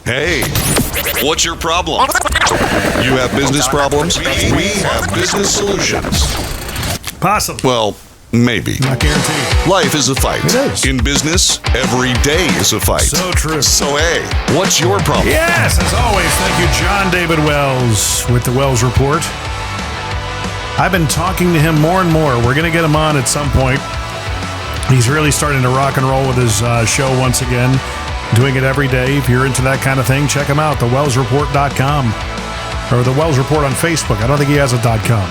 Hey, what's your problem? You have business problems? We have business solutions. Possible. Well, maybe. Not guaranteed. Life is a fight. It is. In business, every day is a fight. So true. So, hey, what's your problem? Yes, as always, thank you, John David Wells, with the Wells Report. I've been talking to him more and more. We're going to get him on at some point. He's really starting to rock and roll with his show once again, doing it every day. If you're into that kind of thing, check him out, thewellsreport.com, or the Wells Report on Facebook. I don't think he has a .com.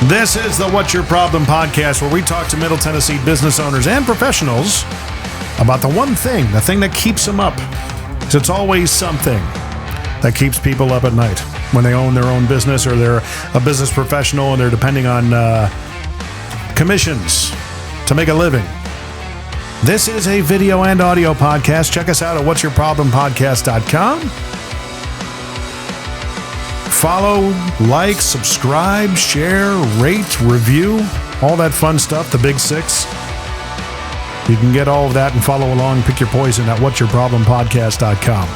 This is the What's Your Problem podcast, where we talk to Middle Tennessee business owners and professionals about the one thing, the thing that keeps them up. Because it's always something that keeps people up at night when they own their own business, or they're a business professional and they're depending on commissions to make a living. This is a video and audio podcast. Check us out at what'syourproblempodcast.com. Follow, like, subscribe, share, rate, review, all that fun stuff, the big six. You can get all of that and follow along, pick your poison at what'syourproblempodcast.com.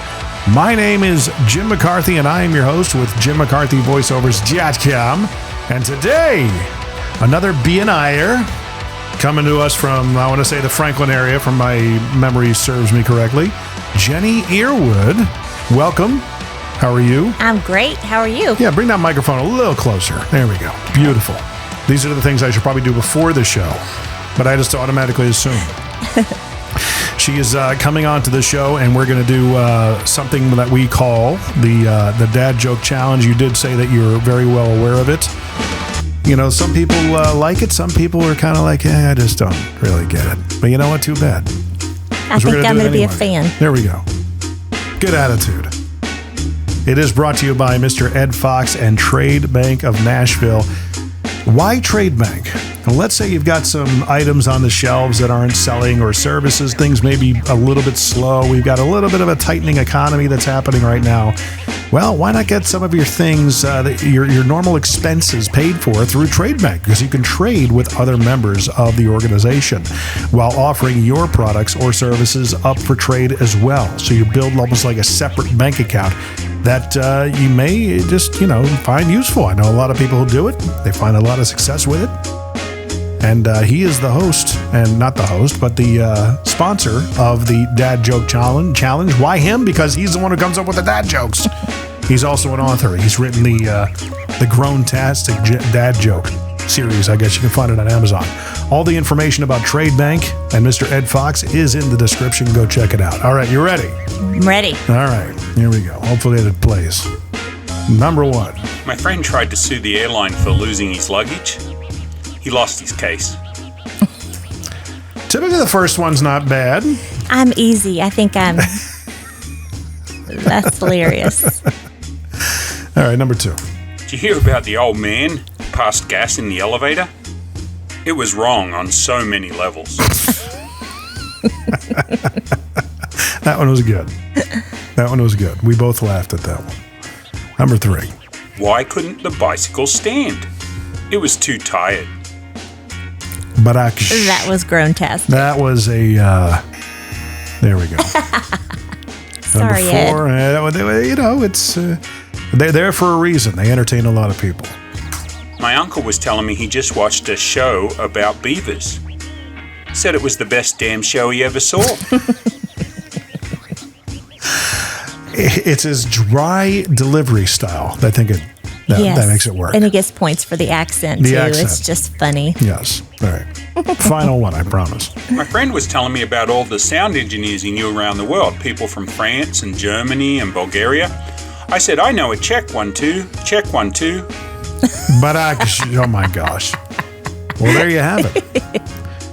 My name is Jim McCarthy, and I am your host with Jim McCarthy voiceovers.com. And today, another B&I-er coming to us from, I want to say, the Franklin area, from my memory serves me correctly. Jenny Earwood, welcome. How are you? I'm great. How are you? Yeah, bring that microphone a little closer. There we go. Beautiful. These are the things I should probably do before the show, but I just automatically assume. She is coming on to the show, and we're going to do something that we call the Dad Joke Challenge. You did say that you're very well aware of it. You know, some people like it. Some people are kind of like, I just don't really get it. But you know what? Too bad. I think I'm going to be a fan. There we go. Good attitude. It is brought to you by Mr. Ed Fox and Trade Bank of Nashville. Why Trade Bank? Well, let's say you've got some items on the shelves that aren't selling, or services, things may be a little bit slow. We've got a little bit of a tightening economy that's happening right now. Well, why not get some of your things, your normal expenses paid for through Trade Bank? Because you can trade with other members of the organization while offering your products or services up for trade as well. So you build almost like a separate bank account that you may just, find useful. I know a lot of people who do it. They find a lot of success with it. And he is the host, and not the host, but the sponsor of the Dad Joke Challenge. Why him? Because he's the one who comes up with the dad jokes. He's also an author. He's written the Grown-tastic Dad Joke series. I guess you can find it on Amazon. All the information about Trade Bank and Mr. Ed Fox is in the description. Go check it out. All right, you ready? I'm ready. All right, here we go. Hopefully it plays. Number one. My friend tried to sue the airline for losing his luggage. He lost his case. Typically the first one's not bad. I'm easy. I think I'm... That's hilarious. All right, number two. Did you hear about the old man who passed gas in the elevator? It was wrong on so many levels. That one was good. That one was good. We both laughed at that one. Number three. Why couldn't the bicycle stand? It was too tired. That was grown-tastic. That was a, there we go. Sorry, Number four, it's, they're there for a reason. They entertain a lot of people. My uncle was telling me he just watched a show about beavers. Said it was the best damn show he ever saw. It's his dry delivery style. I think that makes it work. And he gets points for the accent, too. It's just funny. Yes. All right. Final one, I promise. My friend was telling me about all the sound engineers he knew around the world, people from France and Germany and Bulgaria. I said, I know a check 1 2, check 1 2. Oh my gosh. Well, there you have it.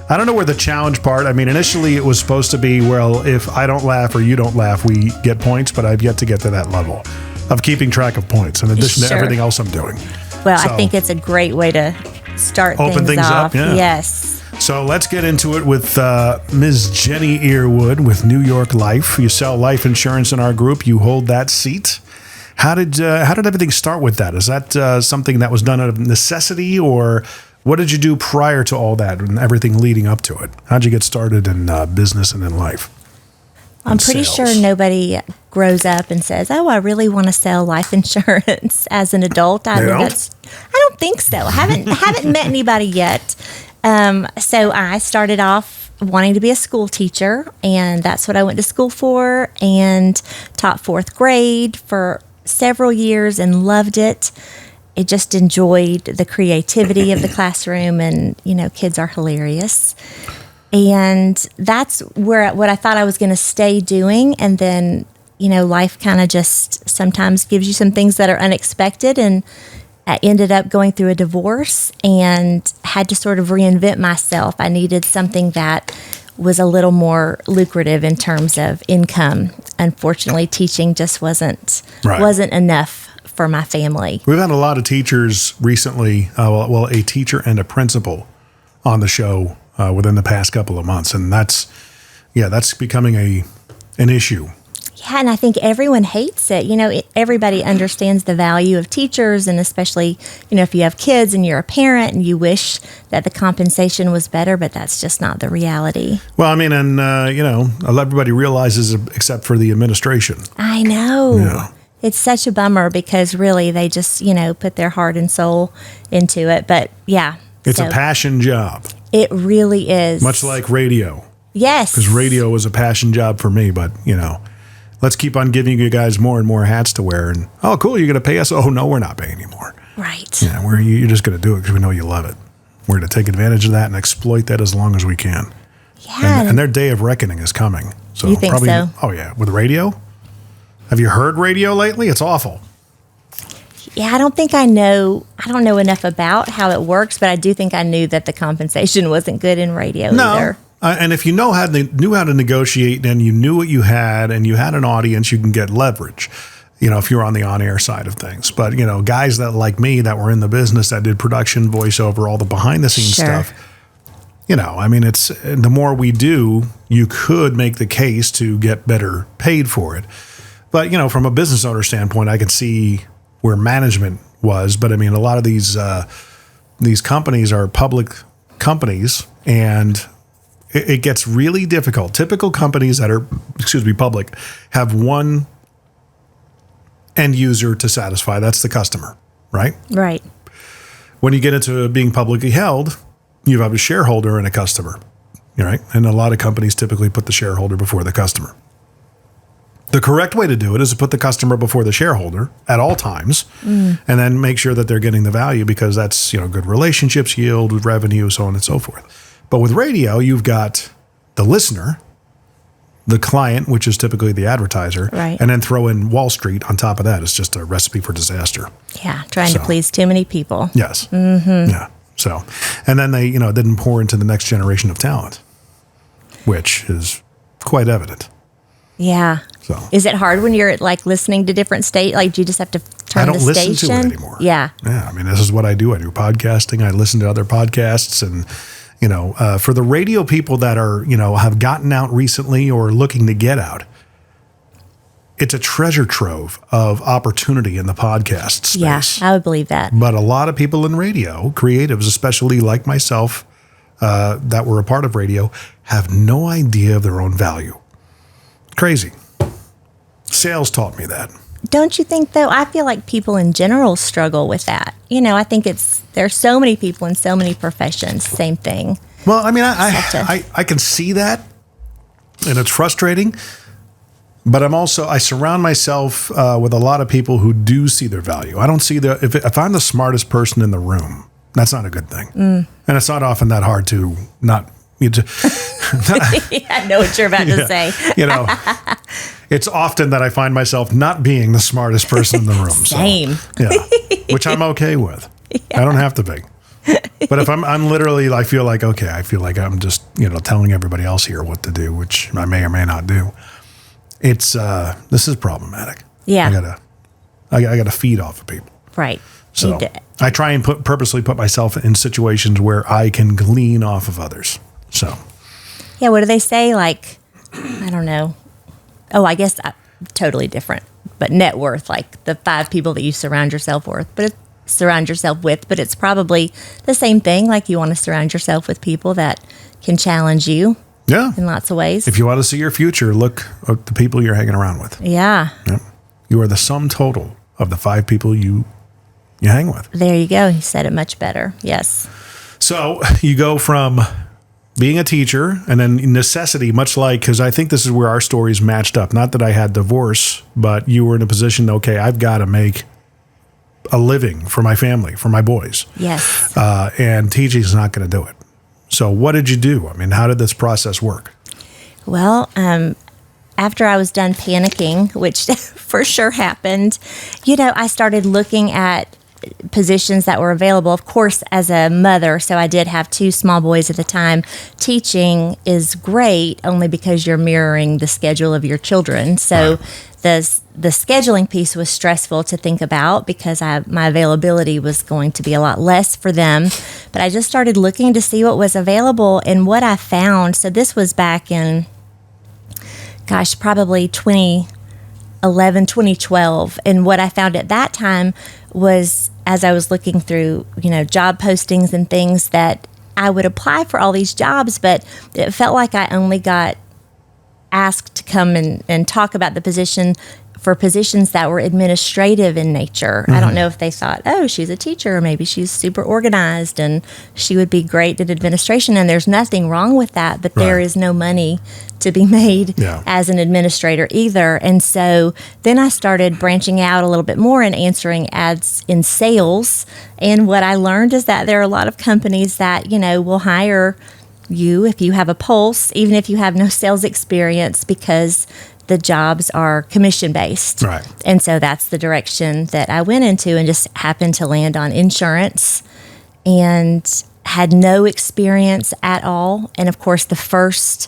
I don't know where the challenge part, initially it was supposed to be, well, if I don't laugh or you don't laugh, we get points, but I've yet to get to that level of keeping track of points in addition to everything else I'm doing. Well, I think it's a great way to start open things off. Up. Yeah. Yes. So let's get into it with Ms. Jenny Earwood with New York Life. You sell life insurance in our group. You hold that seat. How did everything start with that? Is that something that was done out of necessity, or what did you do prior to all that and everything leading up to it? How'd you get started in business and in life? I'm pretty sure nobody grows up and says, "Oh, I really want to sell life insurance as an adult." I don't think so. I haven't met anybody yet. So I started off wanting to be a school teacher, and that's what I went to school for, and taught fourth grade for several years and loved it. I just enjoyed the creativity of the classroom, and kids are hilarious. And that's what I thought I was going to stay doing. And then, life kind of just sometimes gives you some things that are unexpected. And I ended up going through a divorce and had to sort of reinvent myself. I needed something that was a little more lucrative in terms of income. Unfortunately, teaching just wasn't enough for my family. We've had a lot of teachers recently, a teacher and a principal on the show within the past couple of months. And that's becoming an issue. Yeah, and I think everyone hates it. Everybody understands the value of teachers, and especially, if you have kids and you're a parent and you wish that the compensation was better, but that's just not the reality. Well, I mean, and, everybody realizes except for the administration. I know. Yeah. It's such a bummer because really they just, put their heart and soul into it. But yeah. It's a passion job. It really is. Much like radio. Yes. Because radio was a passion job for me, but, let's keep on giving you guys more and more hats to wear. And, oh, cool, you're going to pay us? Oh, no, we're not paying anymore. Right. Yeah, you're just going to do it because we know you love it. We're going to take advantage of that and exploit that as long as we can. Yeah. And their day of reckoning is coming. So you think so? Oh, yeah. With radio? Have you heard radio lately? It's awful. Yeah, I don't know enough about how it works, but I do think I knew that the compensation wasn't good in radio either. And if you knew how to negotiate and you knew what you had and you had an audience, you can get leverage, if you're on the on-air side of things. But, guys that like me that were in the business that did production, voiceover, all the behind-the-scenes stuff, it's the more we do, you could make the case to get better paid for it. But, from a business owner standpoint, I can see where management was. But, a lot of these companies are public companies, and it gets really difficult. Typical companies that are, public, have one end user to satisfy. That's the customer, right? Right. When you get into being publicly held, you have a shareholder and a customer, right? And a lot of companies typically put the shareholder before the customer. The correct way to do it is to put the customer before the shareholder at all times, and then make sure that they're getting the value, because that's, good relationships yield revenue, so on and so forth. But with radio, you've got the listener, the client, which is typically the advertiser, right, and then throw in Wall Street on top of that. It's just a recipe for disaster. Yeah, trying to please too many people. Yes. Mm-hmm. Yeah. So, and then they, didn't pour into the next generation of talent, which is quite evident. Yeah. So, is it hard when you're listening to different states? Do you just have to turn the station? I don't listen to it anymore. Yeah. Yeah. This is what I do. I do podcasting. I listen to other podcasts, and for the radio people that are, have gotten out recently or looking to get out, it's a treasure trove of opportunity in the podcast space. Yeah, I would believe that. But a lot of people in radio, creatives, especially like myself, that were a part of radio, have no idea of their own value. Crazy. Sales taught me that. Don't you think, though? I feel like people in general struggle with that. I think there's so many people in so many professions. Same thing. Well, I can see that, and it's frustrating. But I surround myself with a lot of people who do see their value. I don't see if I'm the smartest person in the room, that's not a good thing. And it's not often that hard to not. I know what you're about to say. It's often that I find myself not being the smartest person in the room. Same. So, which I'm okay with. Yeah. I don't have to be. But if I'm literally, I feel like I'm just, telling everybody else here what to do, which I may or may not do. It's, this is problematic. Yeah. I gotta feed off of people. Right. So I try and purposely put myself in situations where I can glean off of others. So. Yeah. What do they say? I don't know. Oh, I guess totally different, but net worth, the 5 people that you surround yourself with, but it's probably the same thing. You want to surround yourself with people that can challenge you Yeah. in lots of ways. If you want to see your future, look at the people you're hanging around with. Yeah. Yep. You are the sum total of the 5 people you hang with. There you go. He said it much better. Yes. So you go from being a teacher and then necessity, much like, because I think this is where our stories matched up. Not that I had divorce, but you were in a position, okay, I've got to make a living for my family, for my boys. Yes. And teaching is not going to do it. So what did you do? I mean, how did this process work? Well, after I was done panicking, which for sure happened, I started looking at positions that were available. Of course, as a mother, so I did have 2 small boys at the time. Teaching is great only because you're mirroring the schedule of your children. So the scheduling piece was stressful to think about because my availability was going to be a lot less for them. But I just started looking to see what was available, and what I found. So this was back in, probably 2011, 2012. And what I found at that time was, as I was looking through, job postings and things, that I would apply for all these jobs, but it felt like I only got asked to come and talk about the position for positions that were administrative in nature. I don't know if they thought, oh, she's a teacher, or maybe she's super organized and she would be great at administration. And there's nothing wrong with that, but there is no money to be made as an administrator either. And so then I started branching out a little bit more and answering ads in sales. And what I learned is that there are a lot of companies that, will hire you if you have a pulse, even if you have no sales experience, because the jobs are commission-based. Right. And so that's the direction that I went into, and just happened to land on insurance and had no experience at all. And of course, the first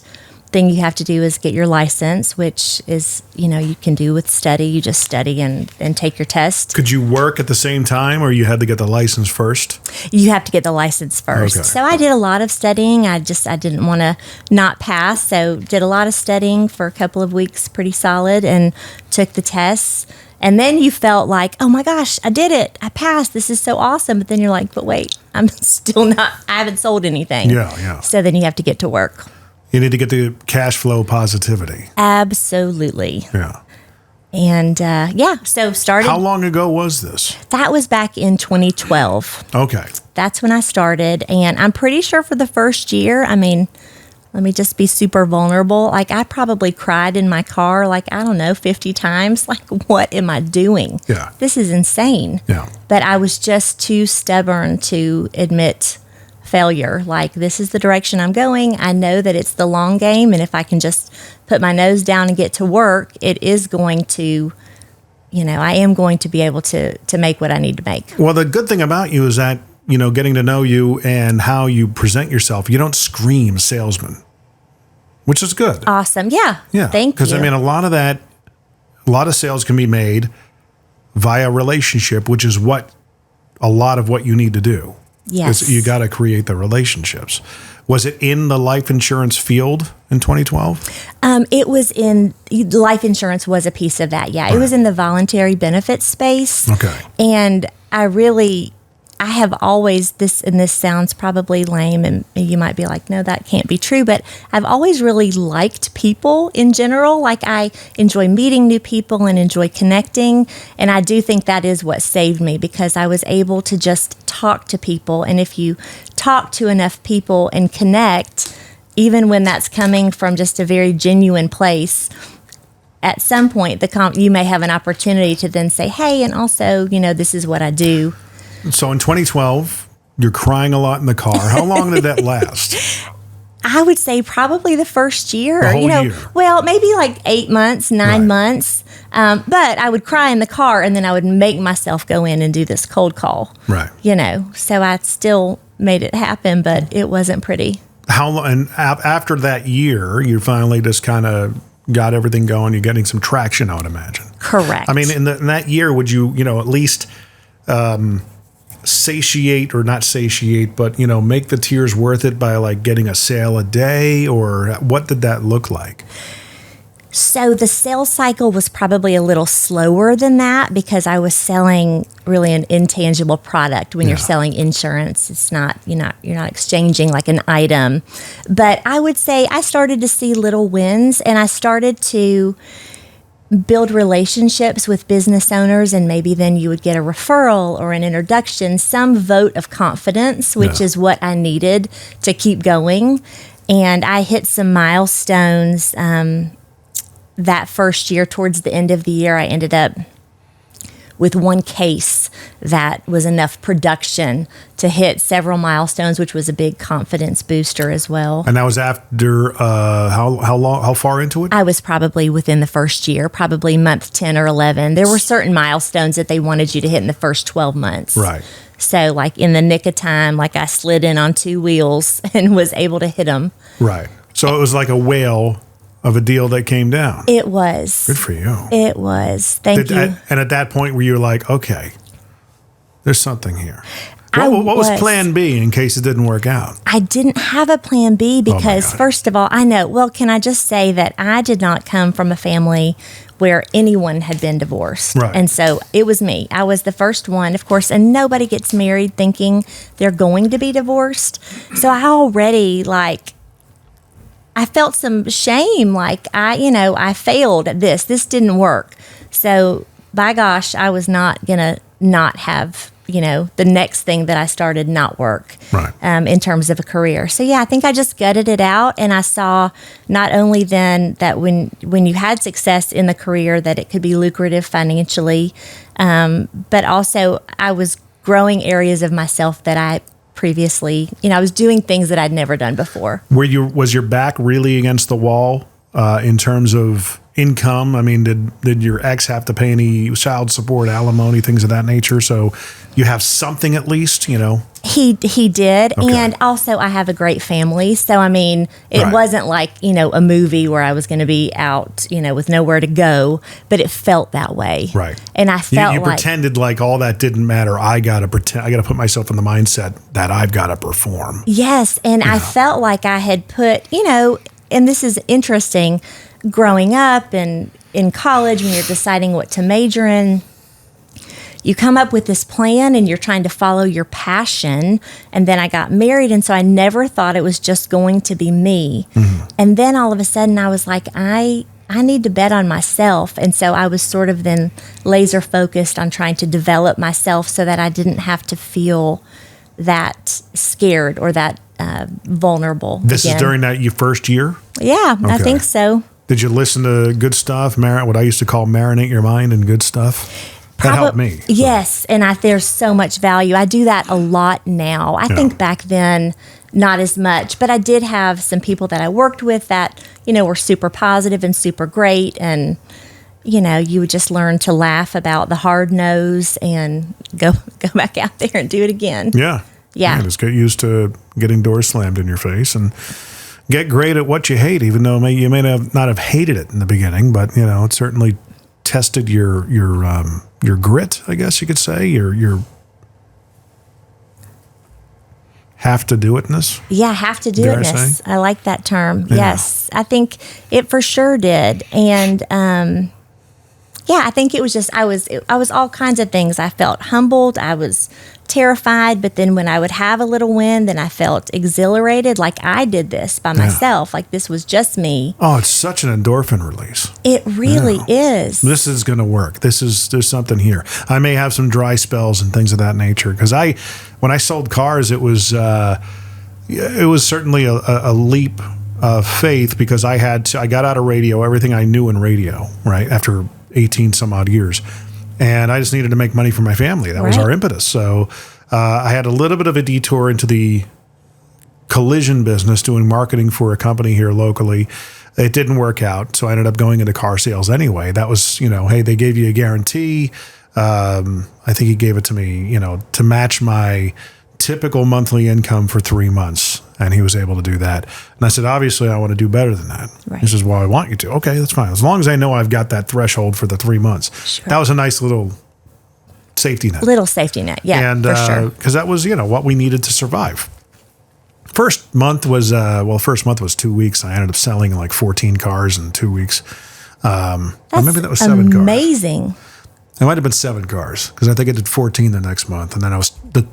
thing you have to do is get your license, which is, you can do with study. You just study and take your test. Could you work at the same time, or you had to get the license first? You have to get the license first. Okay. So I did a lot of studying. I didn't want to not pass. So did a lot of studying for a couple of weeks, pretty solid, and took the tests. And then you felt like, oh my gosh, I did it. I passed. This is so awesome. But then you're like, but wait, I haven't sold anything. Yeah. So then you have to get to work. You need to get the cash flow positivity. Absolutely. Yeah. And so started. How long ago was this? That was back in 2012. Okay. That's when I started. And I'm pretty sure for the first year, let me just be super vulnerable. Like, I probably cried in my car, 50 times. Like, what am I doing? Yeah. This is insane. Yeah. But I was just too stubborn to admit failure. Like, this is the direction I'm going. I know that it's the long game, and if I can just put my nose down and get to work, it is going to, I am going to be able to make what I need to make. Well, the good thing about you is that, getting to know you and how you present yourself, you don't scream salesman, which is good. Awesome. Yeah. Thank you. Because, a lot of sales can be made via relationship, which is a lot of what you need to do. Yes. You got to create the relationships. Was it in the life insurance field in 2012? It was in life insurance was a piece of that. Yeah. It was in the voluntary benefits space. Okay. And I have always, this sounds probably lame, and you might be like, no, that can't be true, but I've always really liked people in general. Like, I enjoy meeting new people and enjoy connecting. And I do think that is what saved me, because I was able to just talk to people. And if you talk to enough people and connect, even when that's coming from just a very genuine place, at some point, you may have an opportunity to then say, hey, and also, this is what I do. So in 2012, you're crying a lot in the car. How long did that last? I would say probably the first year. The whole year. Well, maybe like 8 months, 9 months. But I would cry in the car, and then I would make myself go in and do this cold call. Right. So I still made it happen, but it wasn't pretty. How long? And after that year, you finally just kind of got everything going. You're getting some traction, I would imagine. Correct. In that year, would you, at least satiate, or not satiate, but make the tears worth it by getting a sale a day, or what did that look like? So the sales cycle was probably a little slower than that because I was selling really an intangible product. When you're selling insurance, it's not you're not exchanging like an item. But I would say I started to see little wins, and I started to build relationships with business owners, and maybe then you would get a referral or an introduction, some vote of confidence, which is what I needed to keep going. And I hit some milestones that first year. Towards the end of the year, I ended up with one case that was enough production to hit several milestones, which was a big confidence booster as well. And that was after how far into it? I was probably within the first year, probably month 10 or 11. There were certain milestones that they wanted you to hit in the first 12 months. Right. So like in the nick of time, like I slid in on 2 wheels and was able to hit them. Right. So it was like a whale of a deal that came down. It was. Good for you. It was. Thank you. And at that point, were you like, okay, there's something here? I What was was. plan B in case it didn't work out? I didn't have a plan B because, God. first of all, I know, well, can I just say that I did not come from a family where anyone had been divorced. Right. And so it was me. I was the first one, of course, and nobody gets married thinking they're going to be divorced. So I already, I felt some shame, I failed at this. This didn't work. So, by gosh, I was not going to not have, the next thing that I started not work Right. in terms of a career. So, yeah, I think I just gutted it out. And I saw not only then that when you had success in the career, that it could be lucrative financially, but also I was growing areas of myself that I previously, I was doing things that I'd never done before. Was your back really against the wall in terms of income? I mean, did your ex have to pay any child support, alimony, things of that nature? So you have something at least, He did. Okay. And also I have a great family. So, it Right. wasn't like, a movie where I was going to be out, with nowhere to go, but it felt that way. Right. And I felt you like pretended like all that didn't matter. I got to put myself in the mindset that I've got to perform. yes. And I felt like I had put, and this is interesting, growing up and in college when you're deciding what to major in, you come up with this plan and you're trying to follow your passion. And then I got married, and so I never thought it was just going to be me. Mm-hmm. And then all of a sudden I was like, I need to bet on myself. And so I was sort of then laser focused on trying to develop myself so that I didn't have to feel that scared or that vulnerable. This again. is during that your first year? Yeah, I Okay. think so. Did you listen to good stuff? What I used to call marinate your mind and good stuff? That helped me. Yes, and there's so much value. I do that a lot now. I think back then, not as much, but I did have some people that I worked with that, were super positive and super great, and you would just learn to laugh about the hard nose and go back out there and do it again. Yeah. Yeah. Just get used to getting doors slammed in your face and get great at what you hate, even though you may not have hated it in the beginning, but it certainly tested your grit, I guess you could say, your have to do itness. Yeah, have to do Dare I itness. say? I like that term. Yeah. Yes, I think it for sure did, and I think it was just I was all kinds of things. I felt humbled. I was terrified, but then when I would have a little win, then I felt exhilarated, like I did this by myself, like this was just me. Oh, it's such an endorphin release. It really is. This is going to work. There's something here. I may have some dry spells and things of that nature because when I sold cars, it was certainly a leap of faith because I got out of radio, everything I knew in radio, right, after 18 some odd years. And I just needed to make money for my family. That was our impetus. So I had a little bit of a detour into the collision business, doing marketing for a company here locally. It didn't work out. So I ended up going into car sales anyway. That was, hey, they gave you a guarantee. I think he gave it to me, to match my typical monthly income for 3 months. And he was able to do that. And I said, obviously, I want to do better than that. Right. He says, well, I want you to. Okay, that's fine. As long as I know I've got that threshold for the 3 months. Sure. That was a nice little safety net. Little safety net, yeah, And for sure. because that was, what we needed to survive. First month was 2 weeks. I ended up selling like 14 cars in 2 weeks. Or maybe that was 7 cars. Amazing. It might have been 7 cars because I think I did 14 the next month, and then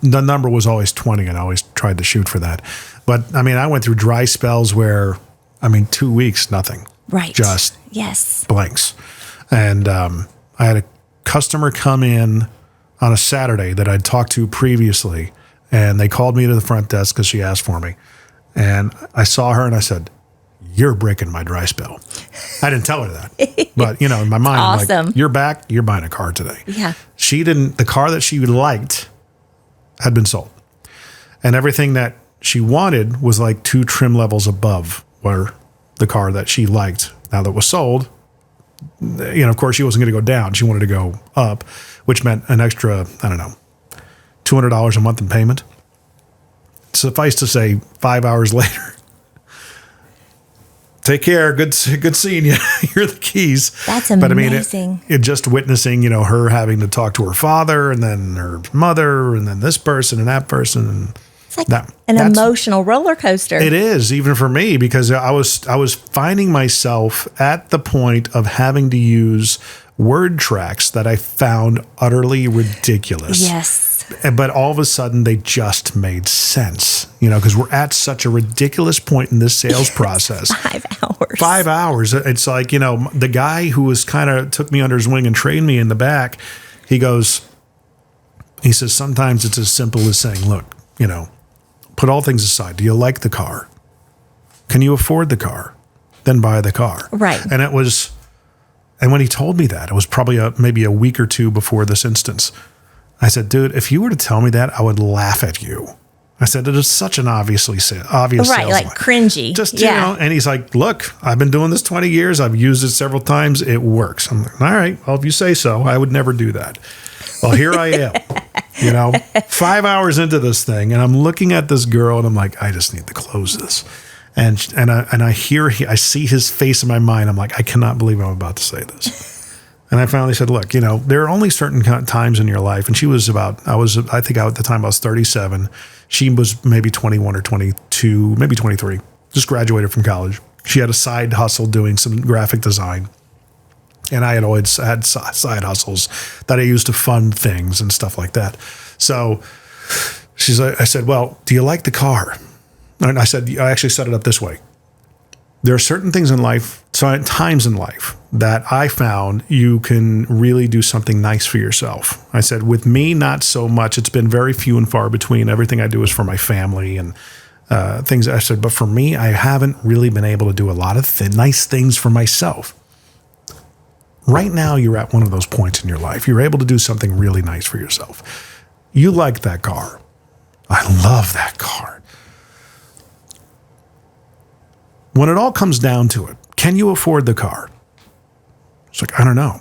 the number was always 20, and I always tried to shoot for that. But I mean, I went through dry spells where, 2 weeks, nothing, Right. just Yes. blanks, and I had a customer come in on a Saturday that I'd talked to previously, and they called me to the front desk because she asked for me, and I saw her and I said, "You're breaking my dry spell." I didn't tell her that, but in my mind, I'm Awesome. like, "You're back. You're buying a car today." Yeah. She didn't. The car that she liked had been sold, and everything that she wanted was like 2 trim levels above where the car that she liked now that was sold. Of course, she wasn't going to go down. She wanted to go up, which meant an extra, $200 a month in payment. Suffice to say, 5 hours later. Take care. Good seeing you. Here are the keys. That's But amazing. it just witnessing, her having to talk to her father and then her mother and then this person and that person. And It's like an emotional roller coaster. It is, even for me, because I was finding myself at the point of having to use word tracks that I found utterly ridiculous. Yes. But all of a sudden, they just made sense, because we're at such a ridiculous point in this sales process. 5 hours. 5 hours. It's like, the guy who was took me under his wing and trained me in the back, he says, sometimes it's as simple as saying, look, put all things aside. Do you like the car? Can you afford the car? Then buy the car. Right. And when he told me that, it was probably maybe a week or 2 before this instance. I said, dude, if you were to tell me that, I would laugh at you. I said, it is such an obvious Right, sales like line. cringy. Just, yeah. And he's like, look, I've been doing this 20 years. I've used it several times. It works. I'm like, all right, well, if you say so, I would never do that. Well, here I am, 5 hours into this thing, and I'm looking at this girl, and I'm like, I just need to close this. And I see his face in my mind. I'm like, I cannot believe I'm about to say this. And I finally said, look, there are only certain times in your life. And she was at the time I was 37. She was maybe 21 or 22, maybe 23, just graduated from college. She had a side hustle doing some graphic design. And I had always had side hustles that I used to fund things and stuff like that. So I said, well, do you like the car? And I said, I actually set it up this way. There are certain things in life, times in life, that I found you can really do something nice for yourself. I said, with me, not so much. It's been very few and far between. Everything I do is for my family and things. I said, but for me, I haven't really been able to do a lot of nice things for myself. Right now, you're at one of those points in your life. You're able to do something really nice for yourself. You like that car. I love that car. When it all comes down to it, can you afford the car? It's like, I don't know.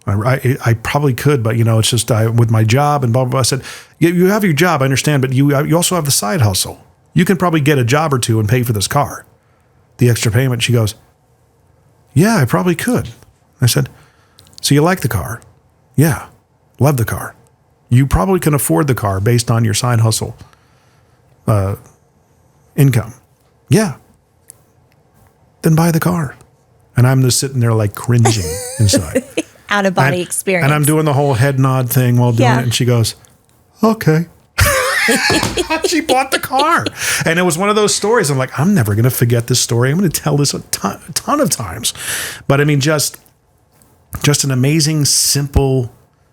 I probably could, but it's just with my job and blah, blah, blah. I said, you have your job, I understand, but you also have the side hustle. You can probably get a job or 2 and pay for this car. The extra payment. She goes, yeah, I probably could. I said, so you like the car? Yeah, love the car. You probably can afford the car based on your side hustle income. Yeah. Then buy the car. And I'm just sitting there like cringing inside. Out of body experience. And I'm doing the whole head nod thing while doing it. And she goes, okay. She bought the car. And it was one of those stories. I'm like, I'm never going to forget this story. I'm going to tell this a ton of times. But just an amazing, simple.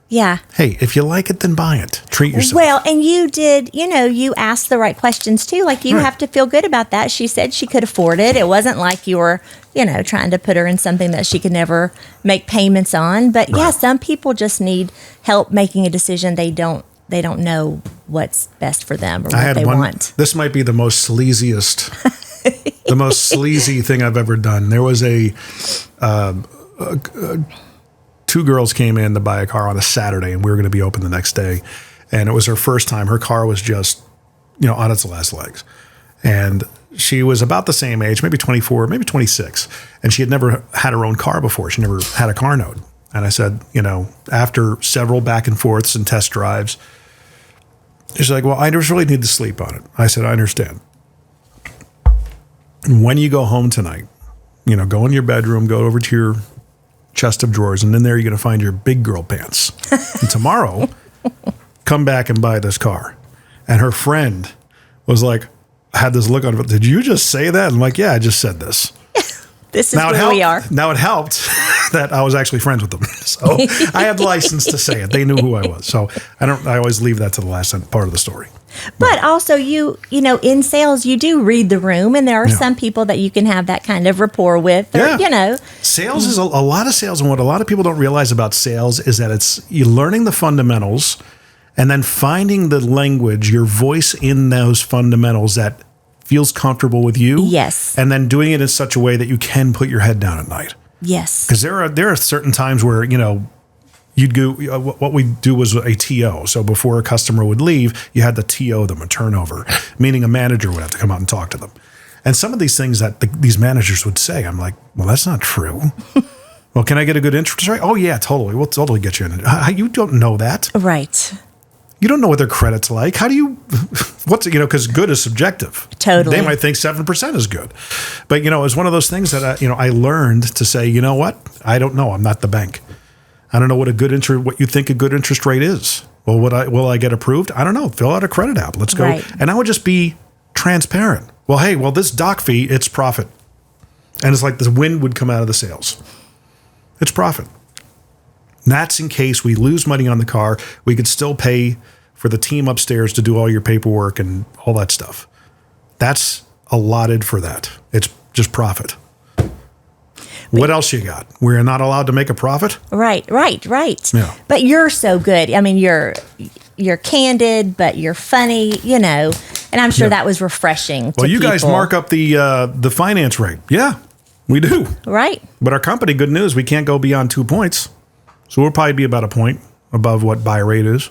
Yeah. Hey, if you like it, then buy it. Treat yourself. Well, and you did, you asked the right questions too. Like you have to feel good about that. She said she could afford it. It wasn't like you were, trying to put her in something that she could never make payments on. But yeah, some people just need help making a decision. They don't know what's best for them or what they want. This might be the most sleaziest, the most sleazy thing I've ever done. There was two girls came in to buy a car on a Saturday, and we were going to be open the next day. And it was her first time. Her car was just, on its last legs. And she was about the same age, maybe 24, maybe 26. And she had never had her own car before. She never had a car note. And I said, after several back and forths and test drives, she's like, well, I just really need to sleep on it. I said, I understand. When you go home tonight, go in your bedroom, go over to chest of drawers, and in there you're going to find your big girl pants. And tomorrow, come back and buy this car. And her friend was like, had this look on her. Did you just say that? I'm like, yeah, I just said this. This is where we are. Now it helped that I was actually friends with them. So I had license to say it. They knew who I was. So I always leave that to the last part of the story. But also you know, in sales, you do read the room, and there are some people that you can have that kind of rapport with, or, you know. Sales is a lot of sales. And what a lot of people don't realize about sales is that it's you learning the fundamentals and then finding the language, your voice in those fundamentals that feels comfortable with you. Yes. And then doing it in such a way that you can put your head down at night. Yes. Because there are certain times where, you know, you'd go, what we do was a TO. So before a customer would leave, you had to TO them, a turnover, meaning a manager would have to come out and talk to them. And some of these things that these managers would say, I'm like, well, that's not true. Well, can I get a good interest rate? Oh, yeah, totally. We'll totally get you in. You don't know that. Right. You don't know what their credit's like. How do you, because good is subjective. Totally. They might think 7% is good. But, it's one of those things that, I learned to say, you know what? I don't know. I'm not the bank. I don't know what you think a good interest rate is. Well, will I get approved? I don't know. Fill out a credit app. Let's go. Right. And I would just be transparent. Well, this dock fee, it's profit. And it's like the wind would come out of the sails. It's profit. And that's in case we lose money on the car. We could still pay for the team upstairs to do all your paperwork and all that stuff. That's allotted for that. It's just profit. What else you got? We're not allowed to make a profit? Right. Yeah. But you're so good. I mean, you're candid, but you're funny, and I'm sure that was refreshing to you people. guys mark up the finance rate. Yeah, we do. Right. But our company, good news, we can't go beyond 2 points. So we'll probably be about a point above what buy rate is.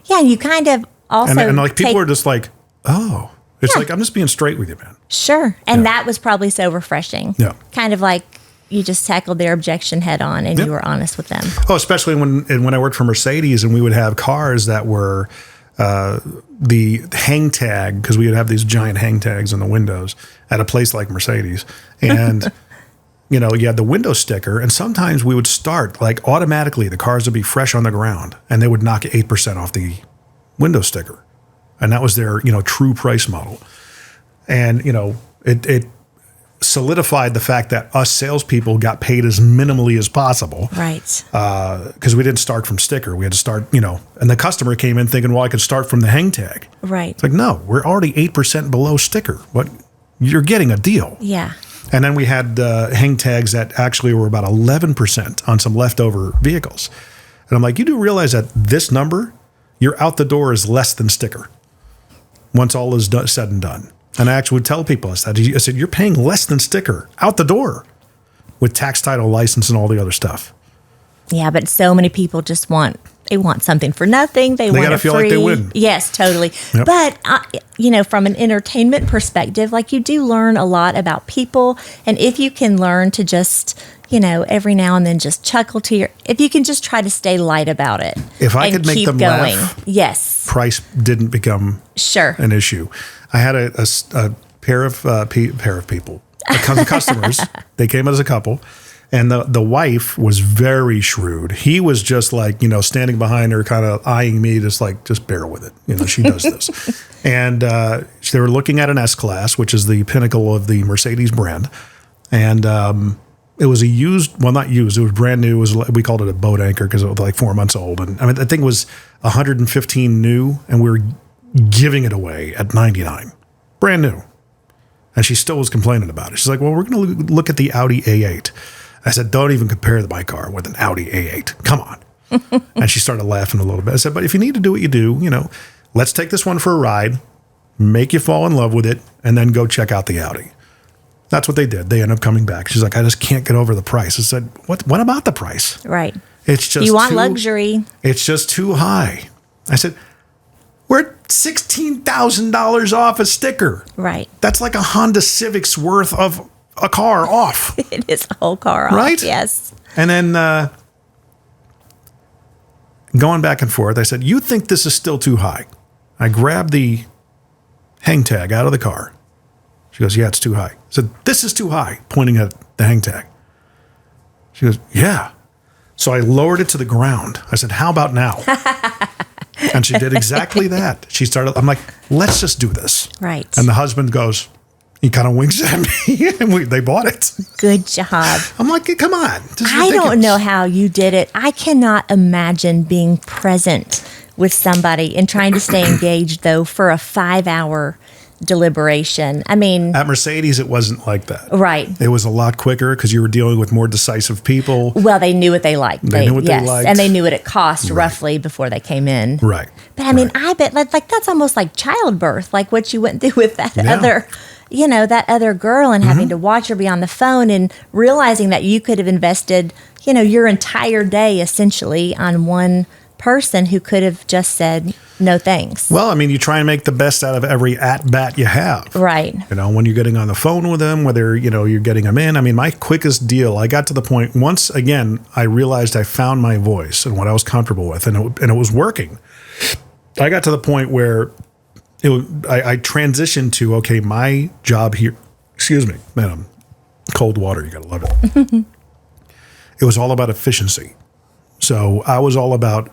Yeah, you kind of also and like people are just like, oh. It's like, I'm just being straight with you, man. Sure. And that was probably so refreshing. Yeah. Kind of like you just tackled their objection head on and you were honest with them. Oh, especially when I worked for Mercedes and we would have cars that were the hang tag, because we would have these giant hang tags on the windows at a place like Mercedes. And, you had the window sticker. And sometimes we would start, like automatically, the cars would be fresh on the ground and they would knock 8% off the window sticker. And that was their, true price model. And, it solidified the fact that us salespeople got paid as minimally as possible. Right. Because we didn't start from sticker. We had to start, and the customer came in thinking, well, I could start from the hang tag. Right. It's like, no, we're already 8% below sticker. What? You're getting a deal. Yeah. And then we had hang tags that actually were about 11% on some leftover vehicles. And I'm like, you do realize that this number, you're out the door is less than sticker once all is said and done. And I actually would tell people that. I said, you're paying less than sticker out the door with tax, title, license, and all the other stuff. Yeah, but so many people just want something for nothing. They want gotta it feel free. like they win. Yes, totally. Yep. But, from an entertainment perspective, like you do learn a lot about people. And if you can learn to just, every now and then just chuckle if you can just try to stay light about it. If I could make them going. laugh, yes, price didn't become an issue. I had a pair of people, customers. They came as a couple. And the wife was very shrewd. He was just like, standing behind her, kind of eyeing me, just bear with it. She does this. And they were looking at an S-Class, which is the pinnacle of the Mercedes brand. And it was not used. It was brand new. We called it a boat anchor because it was like 4 months old. And I think it was 115 new, and we were giving it away at 99, brand new. And she still was complaining about it. She's like, well, we're going to look at the Audi A8. I said, don't even compare my car with an Audi A8. Come on. And she started laughing a little bit. I said, but if you need to do what you do, let's take this one for a ride, make you fall in love with it, and then go check out the Audi. That's what they did. They ended up coming back. She's like, I just can't get over the price. I said, what about the price? Right. It's just you want luxury. It's just too high. I said, we're at $16,000 off a sticker. Right. That's like a Honda Civic's worth of a car off. It is a whole car off. Right? Yes. And then going back and forth, I said, you think this is still too high? I grabbed the hang tag out of the car. She goes, yeah, it's too high. I said, this is too high, pointing at the hang tag. She goes, yeah. So I lowered it to the ground. I said, how about now? And she did exactly that. She started, I'm like, let's just do this. Right. And the husband goes, he kind of winks at me, and they bought it. Good job. I'm like, come on. I don't know how you did it. I cannot imagine being present with somebody and trying to stay engaged, though, for a 5-hour deliberation. I mean, at Mercedes, it wasn't like that. Right. It was a lot quicker because you were dealing with more decisive people. Well, they knew what they liked. They knew what they liked. And they knew what it cost roughly before they came in. Right. But I mean, I bet like that's almost like childbirth, like what you went through with that other, that other girl, and having to watch her be on the phone and realizing that you could have invested, your entire day essentially on one person who could have just said no thanks. Well, I mean, you try and make the best out of every at-bat you have. Right. When you're getting on the phone with them, whether, you're getting them in. I mean, my quickest deal, I got to the point, once again, I realized I found my voice and what I was comfortable with, and it was working. I got to the point where I transitioned to, okay, my job here, excuse me, man, cold water, you got to love it. It was all about efficiency. So I was all about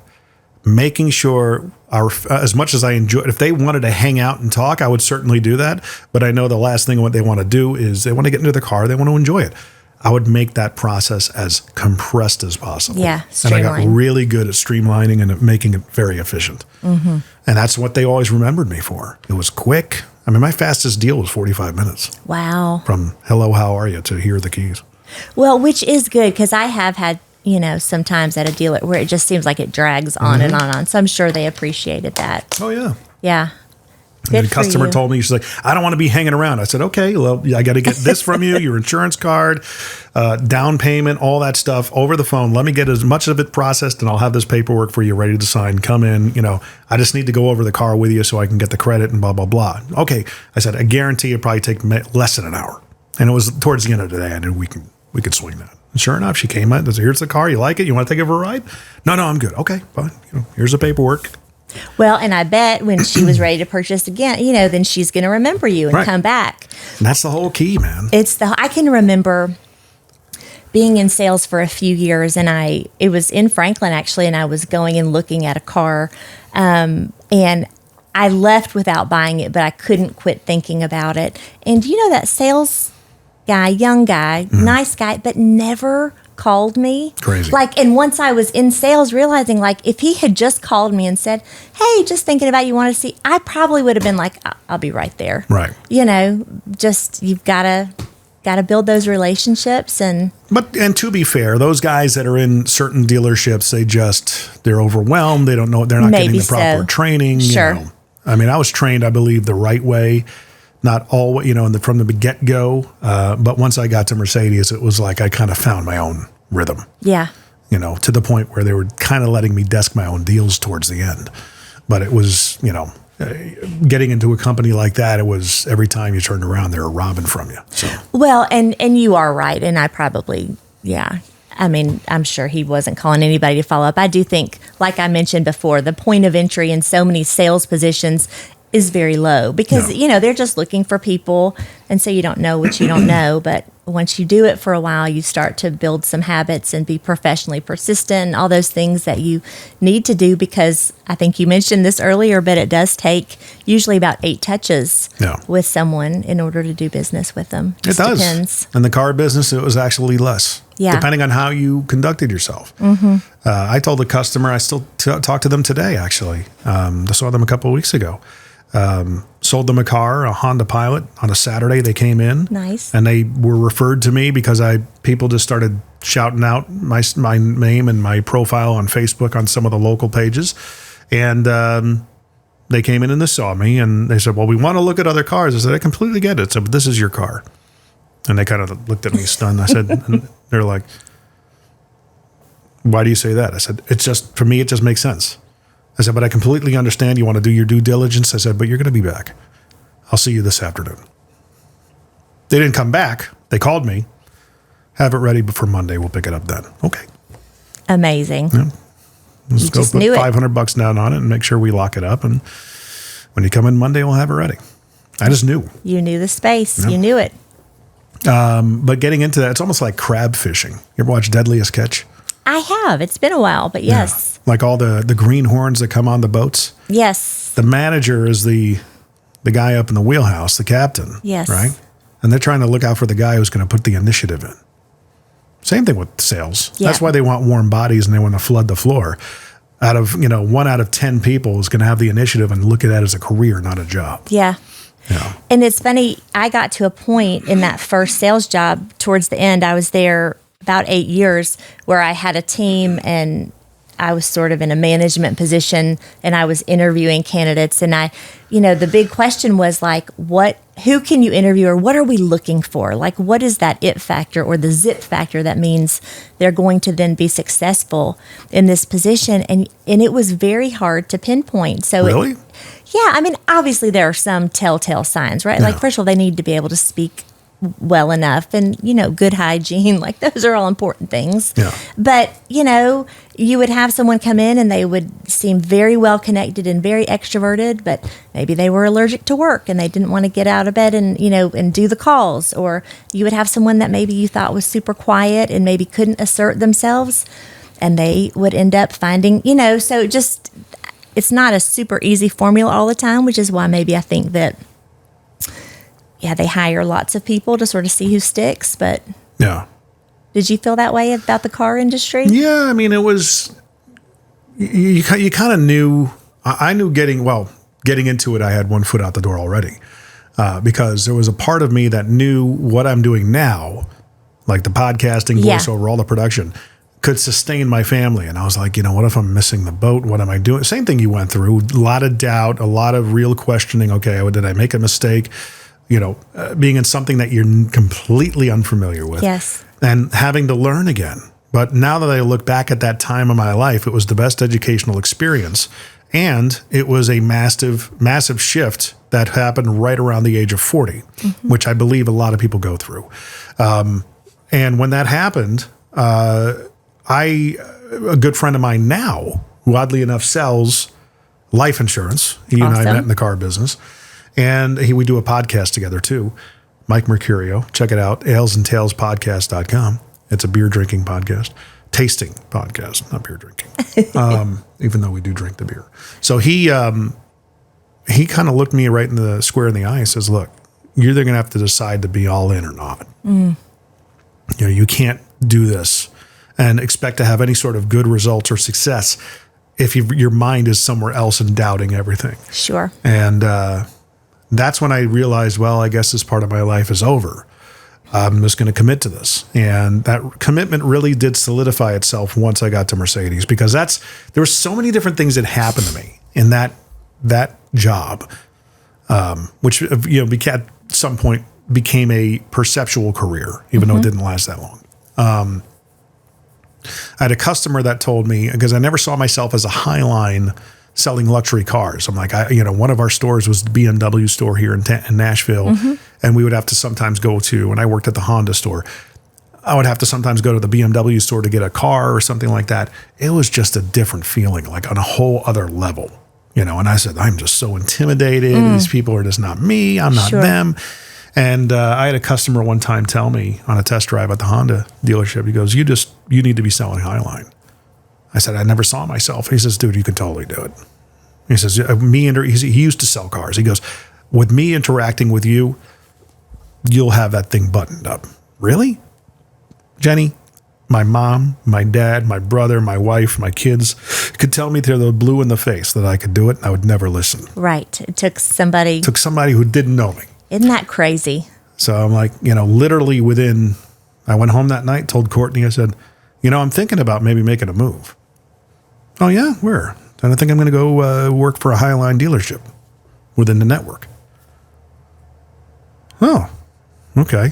making sure as much as I enjoyed, if they wanted to hang out and talk, I would certainly do that. But I know the last thing what they want to do is they want to get into the car, they want to enjoy it. I would make that process as compressed as possible. Yeah, and I got really good at streamlining and making it very efficient. And that's what they always remembered me for. It was quick. I mean, my fastest deal was 45 minutes. Wow. From hello, how are you, to here are the keys. Well, which is good, because I have had sometimes at a dealer where it just seems like it drags on and on. So I'm sure they appreciated that. Oh, yeah. Yeah. And the customer told me, she's like, I don't want to be hanging around. I said, okay, well, I got to get this from you, your insurance card, down payment, all that stuff over the phone. Let me get as much of it processed, and I'll have this paperwork for you ready to sign. Come in. I just need to go over the car with you so I can get the credit and blah, blah, blah. Okay. I said, I guarantee it'll probably take less than an hour. And it was towards the end of the day. I knew we could swing that. And sure enough, she came in. Here's the car. You like it? You want to take it for a ride? No, I'm good. Okay, fine. Here's the paperwork. Well, and I bet when she was ready to purchase again, then she's going to remember you and come back. And that's the whole key, man. I can remember being in sales for a few years, and it was in Franklin actually, and I was going and looking at a car, and I left without buying it, but I couldn't quit thinking about it. And that sales guy, young guy, nice guy, but never called me. Crazy. And once I was in sales, realizing if he had just called me and said, hey, just thinking about you, want to see, I probably would have been like, I'll be right there. Right. Just you've got to build those relationships. And to be fair, those guys that are in certain dealerships, they're overwhelmed. They don't know, they're not getting the proper training. Sure. I mean, I was trained, I believe, the right way. Not all, from the get-go. But once I got to Mercedes, it was like I kind of found my own rhythm. Yeah. To the point where they were kind of letting me desk my own deals towards the end. But it was, getting into a company like that, it was every time you turned around, they were robbing from you. So. Well, and you are right. And I probably, I mean, I'm sure he wasn't calling anybody to follow up. I do think, like I mentioned before, the point of entry in so many sales positions is very low because, they're just looking for people. And so you don't know what you don't know. But once you do it for a while, you start to build some habits and be professionally persistent and all those things that you need to do, because I think you mentioned this earlier, but it does take usually about 8 touches with someone in order to do business with them. It does. Depends. In the car business, it was actually less. Yeah. Depending on how you conducted yourself. I told the customer, I still talk to them today, actually. I saw them a couple of weeks ago. Sold them a car, a Honda Pilot, on a Saturday. They came in. Nice. And they were referred to me because people just started shouting out my name and my profile on Facebook on some of the local pages. And they came in and they saw me and they said, well, we want to look at other cars. I said, I completely get it. So, but this is your car. And they kind of looked at me stunned. I said, and they're like, why do you say that? I said, for me, it just makes sense. I said, but I completely understand you want to do your due diligence. I said, but you're going to be back. I'll see you this afternoon. They didn't come back. They called me. Have it ready for Monday. We'll pick it up then. Okay. Amazing. Yeah. Let's go put $500 down on it and make sure we lock it up. And when you come in Monday, we'll have it ready. I just knew. You knew the space. Yeah. You knew it. But getting into that, it's almost like crab fishing. You ever watch Deadliest Catch? I have. It's been a while, but yes. Yeah. Like all the greenhorns that come on the boats. Yes. The manager is the guy up in the wheelhouse, the captain. Yes. Right? And they're trying to look out for the guy who's going to put the initiative in. Same thing with sales. Yeah. That's why they want warm bodies and they want to flood the floor. Out of, 1 out of 10 people is going to have the initiative and look at that as a career, not a job. Yeah. Yeah. And it's funny, I got to a point in that first sales job towards the end. I was there about 8 years where I had a team and I was sort of in a management position and I was interviewing candidates. And the big question was like, who can you interview or what are we looking for? Like, what is that it factor or the zip factor that means they're going to then be successful in this position? And it was very hard to pinpoint. So Really? Yeah, I mean, obviously there are some telltale signs, right? Yeah. Like, first of all, they need to be able to speak well enough and, good hygiene. Like, those are all important things. Yeah. But, you would have someone come in and they would seem very well connected and very extroverted, but maybe they were allergic to work and they didn't want to get out of bed and, and do the calls. Or you would have someone that maybe you thought was super quiet and maybe couldn't assert themselves and they would end up finding, so just... It's not a super easy formula all the time, which is why maybe I think that, they hire lots of people to sort of see who sticks. But Yeah. Did you feel that way about the car industry? Yeah, I mean, it was, you kind of knew, I knew getting into it, I had 1 foot out the door already because there was a part of me that knew what I'm doing now, like the podcasting, voiceover, all the production, could sustain my family. And I was like, what if I'm missing the boat? What am I doing? Same thing you went through, a lot of doubt, a lot of real questioning. Okay, did I make a mistake? Being in something that you're completely unfamiliar with. Yes. And having to learn again. But now that I look back at that time of my life, it was the best educational experience. And it was a massive, massive shift that happened right around the age of 40, which I believe a lot of people go through. And when that happened, a good friend of mine now, who oddly enough sells life insurance. He and I met in the car business. And we do a podcast together too. Mike Mercurio. Check it out. alesandtalespodcast.com. It's a beer drinking podcast. Tasting podcast, not beer drinking. Even though we do drink the beer. So he kind of looked me right in the square in the eye and says, look, you're either going to have to decide to be all in or not. You can't do this and expect to have any sort of good results or success if your mind is somewhere else and doubting everything. Sure. And that's when I realized, well, I guess this part of my life is over. I'm just going to commit to this. And that commitment really did solidify itself once I got to Mercedes, because there were so many different things that happened to me in that job, which at some point became a perceptual career, even though it didn't last that long. I had a customer that told me, because I never saw myself as a highline selling luxury cars. I'm like, one of our stores was the BMW store here in Nashville, and we would have to sometimes go to, when I worked at the Honda store, I would have to sometimes go to the BMW store to get a car or something like that. It was just a different feeling, like on a whole other level, And I said, I'm just so intimidated. These people are just not me. I'm not them. And I had a customer one time tell me on a test drive at the Honda dealership, he goes, you need to be selling Highline. I said, I never saw myself. He says, dude, you can totally do it. He says, he used to sell cars. He goes, with me interacting with you, you'll have that thing buttoned up. Really? Jenny, my mom, my dad, my brother, my wife, my kids could tell me till they're blue in the face that I could do it, and I would never listen. Right. It took somebody who didn't know me. Isn't that crazy? So I'm like, literally I went home that night, told Courtney, I said, I'm thinking about maybe making a move. Oh, yeah? Where? And I think I'm going to go work for a Highline dealership within the network. Oh, okay.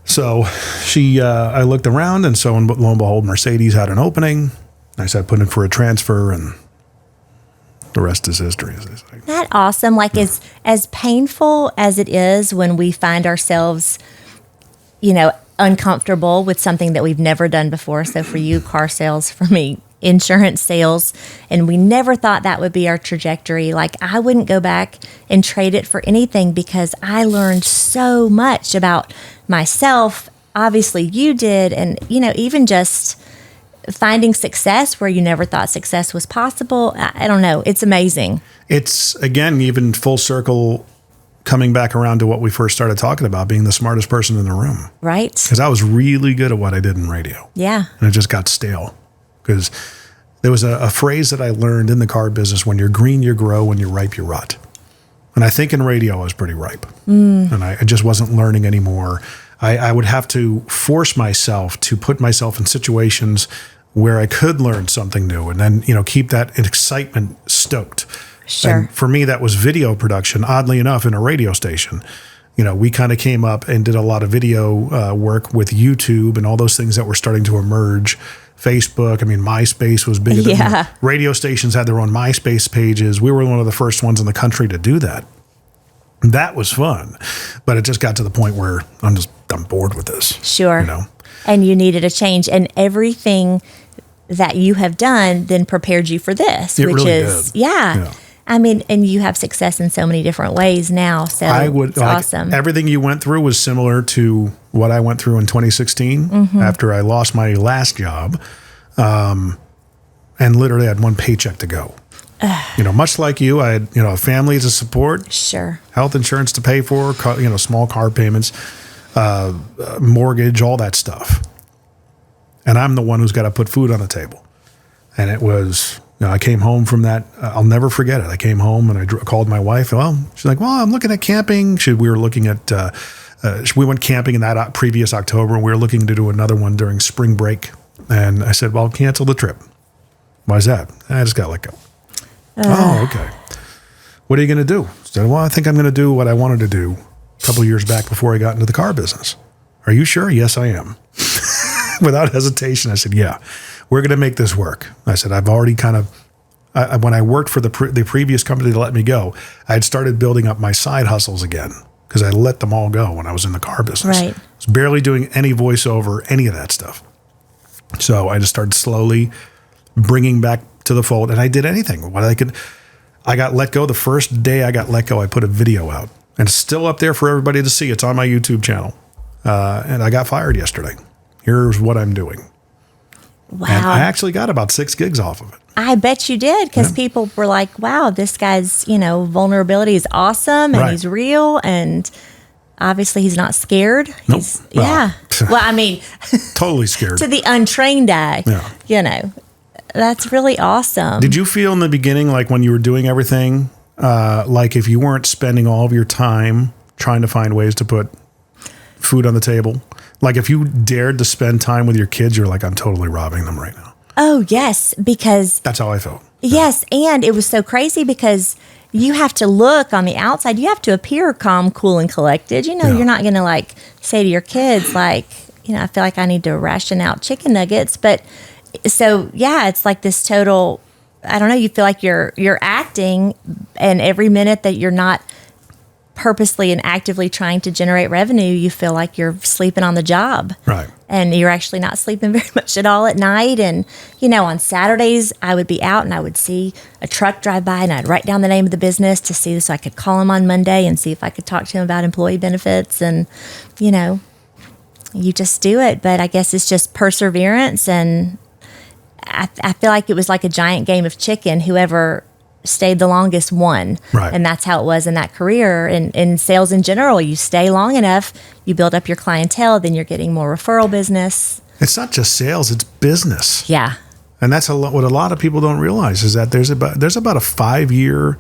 So I looked around, and so lo and behold, Mercedes had an opening. I said, put in for a transfer, and the rest is history, as they say. Isn't that awesome? Like, as painful as it is when we find ourselves, uncomfortable with something that we've never done before. So for you, car sales, for me, insurance sales, and we never thought that would be our trajectory. Like, I wouldn't go back and trade it for anything, because I learned so much about myself. Obviously you did. And, even just finding success where you never thought success was possible. I don't know. It's amazing. It's, again, even full circle coming back around to what we first started talking about, being the smartest person in the room. Right. Because I was really good at what I did in radio. Yeah. And it just got stale. Because there was a phrase that I learned in the car business: when you're green, you grow; when you're ripe, you rot. And I think in radio I was pretty ripe. And I just wasn't learning anymore. I would have to force myself to put myself in situations where I could learn something new, and then, keep that excitement stoked. Sure. And for me, that was video production. Oddly enough, in a radio station, we kind of came up and did a lot of video work with YouTube and all those things that were starting to emerge. Facebook, MySpace was bigger than radio stations had their own MySpace pages. We were one of the first ones in the country to do that. That was fun, but it just got to the point where I'm bored with this. Sure. And you needed a change, and everything that you have done then prepared you for this, It which really is, did. yeah. And you have success in so many different ways now. So it's awesome. Everything you went through was similar to what I went through in 2016 after I lost my last job, and literally had one paycheck to go. Much like you, I had a family to support, sure, health insurance to pay for, small car payments, mortgage, all that stuff, and I'm the one who's got to put food on the table. And it was. I came home from that. I'll never forget it. I came home and I called my wife. Well, she's like, I'm looking at camping. We were looking at, we went camping in that previous October, and we were looking to do another one during spring break. And I said, well, cancel the trip. Why is that? I just got let go. Oh, okay. What are you going to do? I said, well, I think I'm going to do what I wanted to do a couple of years back before I got into the car business. Are you sure? Yes, I am. Without hesitation, I said, yeah. We're going to make this work. I said, I've already when I worked for the previous company that let me go, I had started building up my side hustles again because I let them all go when I was in the car business. Right. I was barely doing any voiceover, any of that stuff. So I just started slowly bringing back to the fold, and I did anything. What I could. I got let go the first day I got let go. I put a video out, and it's still up there for everybody to see. It's on my YouTube channel. And I got fired yesterday. Here's what I'm doing. Wow. And I actually got about 6 gigs off of it. I bet you did, because people were like, wow, this guy's, vulnerability is awesome, and he's real, and obviously he's not scared. Nope. Yeah. Well, totally scared. To the untrained eye, that's really awesome. Did you feel in the beginning, like when you were doing everything, like if you weren't spending all of your time trying to find ways to put food on the table, like if you dared to spend time with your kids, you're like, I'm totally robbing them right now? Oh, yes, because... That's how I felt. Yes, and it was so crazy because you have to look on the outside. You have to appear calm, cool, and collected. You're not going to say to your kids, I feel like I need to ration out chicken nuggets. But so, it's like this total, I don't know, you feel like you're acting, and every minute that you're not purposely and actively trying to generate revenue, you feel like you're sleeping on the job. Right. And you're actually not sleeping very much at all at night. And, on Saturdays, I would be out and I would see a truck drive by, and I'd write down the name of the business to see so I could call him on Monday and see if I could talk to him about employee benefits. And, you just do it. But I guess it's just perseverance. And I feel like it was like a giant game of chicken. Whoever stayed the longest won. Right. And that's how it was in that career. And in sales in general, you stay long enough, you build up your clientele, then you're getting more referral business. It's not just sales, it's business. Yeah. And that's what a lot of people don't realize is that there's about a 5-year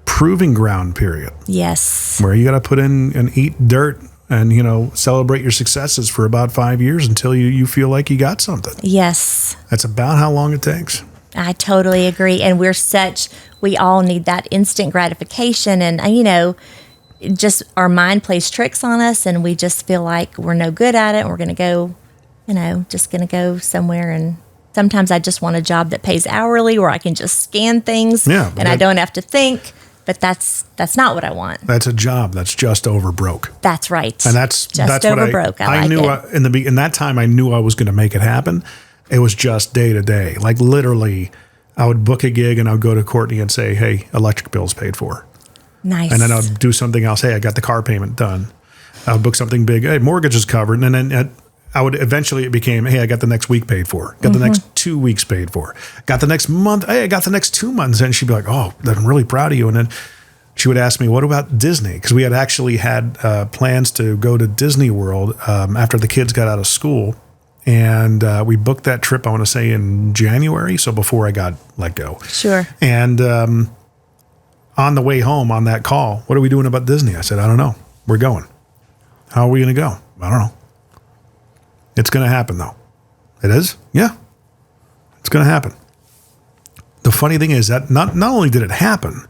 proving ground period. Yes. Where you got to put in and eat dirt and, celebrate your successes for about 5 years until you feel like you got something. Yes. That's about how long it takes. I totally agree. And we all need that instant gratification. And, just our mind plays tricks on us, and we just feel like we're no good at it. And we're going to go, just going to go somewhere. And sometimes I just want a job that pays hourly where I can just scan things and I don't have to think. But that's not what I want. That's a job that's just over broke. That's right. And that's over what broke. I knew in that time I knew I was going to make it happen. It was just day to day. Like literally, I would book a gig and I would go to Courtney and say, hey, electric bill's paid for. Nice. And then I would do something else. Hey, I got the car payment done. I would book something big. Hey, mortgage is covered. And then it became, hey, I got the next week paid for, got the next 2 weeks paid for, got the next month, hey, I got the next 2 months. And she'd be like, oh, I'm really proud of you. And then she would ask me, what about Disney? Because we had actually had plans to go to Disney World after the kids got out of school. And we booked that trip, I want to say, in January, so before I got let go. Sure. And on the way home on that call, what are we doing about Disney? I said, I don't know. We're going. How are we going to go? I don't know. It's going to happen, though. It is? Yeah. It's going to happen. The funny thing is that not only did it happen,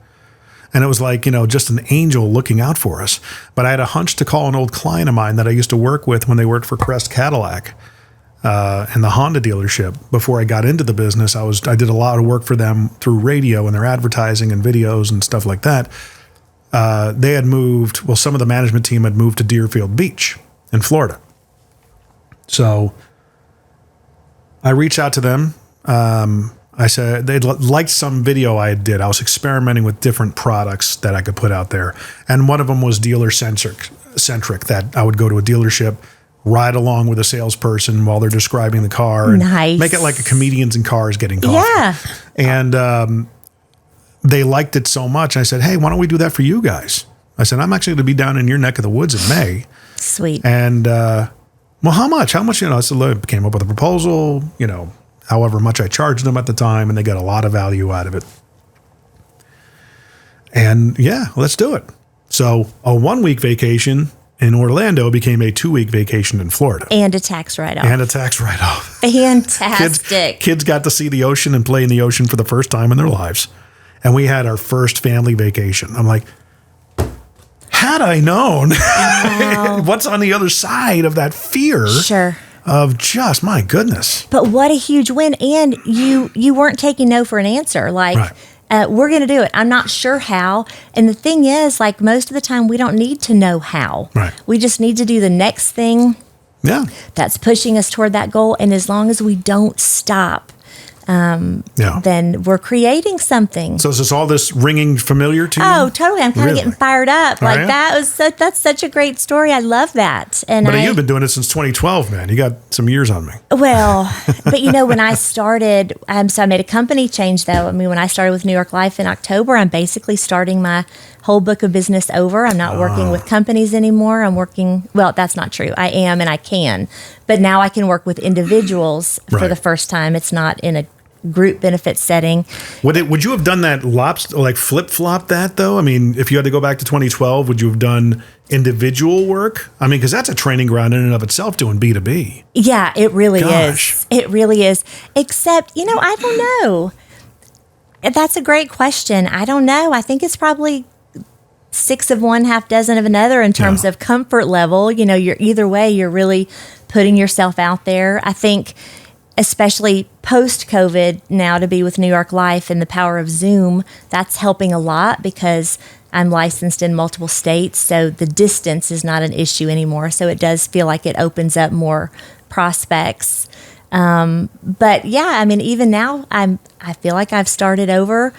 and it was like, just an angel looking out for us, but I had a hunch to call an old client of mine that I used to work with when they worked for Crest Cadillac. And the Honda dealership. Before I got into the business, I did a lot of work for them through radio and their advertising and videos and stuff like that. They had moved, some of the management team had moved to Deerfield Beach in Florida. So I reached out to them. I said they'd liked some video I did. I was experimenting with different products that I could put out there. And one of them was dealer centric, that I would go to a dealership, ride along with a salesperson while they're describing the car, and make it like a comedians in cars getting coffee. Yeah. And they liked it so much. I said, hey, why don't we do that for you guys? I said, I'm actually going to be down in your neck of the woods in May. Sweet. And, how much? How much, so I came up with a proposal, however much I charged them at the time, and they got a lot of value out of it. And yeah, let's do it. So a 1 week vacation in Orlando became a 2 week vacation in Florida. And a tax write-off. Fantastic. Kids got to see the ocean and play in the ocean for the first time in their lives. And we had our first family vacation. I'm like, had I known what's on the other side of that fear of just, my goodness. But what a huge win. And you weren't taking no for an answer. Like, we're going to do it. I'm not sure how. And the thing is, like, most of the time we don't need to know how. Right. We just need to do the next thing that's pushing us toward that goal. And as long as we don't stop, then we're creating something. So is all this ringing familiar to you? Oh, totally. I'm kind of getting fired up. Like, that's such a great story. I love that. And you've been doing it since 2012, man. You got some years on me. Well, but when I started, so I made a company change though. I mean, when I started with New York Life in October, I'm basically starting my whole book of business over. I'm not working with companies anymore. I'm working, that's not true. I am, and I can, but now I can work with individuals for the first time. It's not in a group benefit setting. Would you have done that flip-flop that though? I mean, if you had to go back to 2012, would you have done individual work? I mean, because that's a training ground in and of itself doing B2B. Yeah, it really is. It really is. Except, I don't know. That's a great question. I don't know. I think it's probably 6 of one, half dozen of another in terms of comfort level. You're either way, you're really putting yourself out there. I think, especially post-COVID now, to be with New York Life and the power of Zoom, that's helping a lot because I'm licensed in multiple states. So the distance is not an issue anymore. So it does feel like it opens up more prospects. But yeah, I mean, even now I feel like I've started over,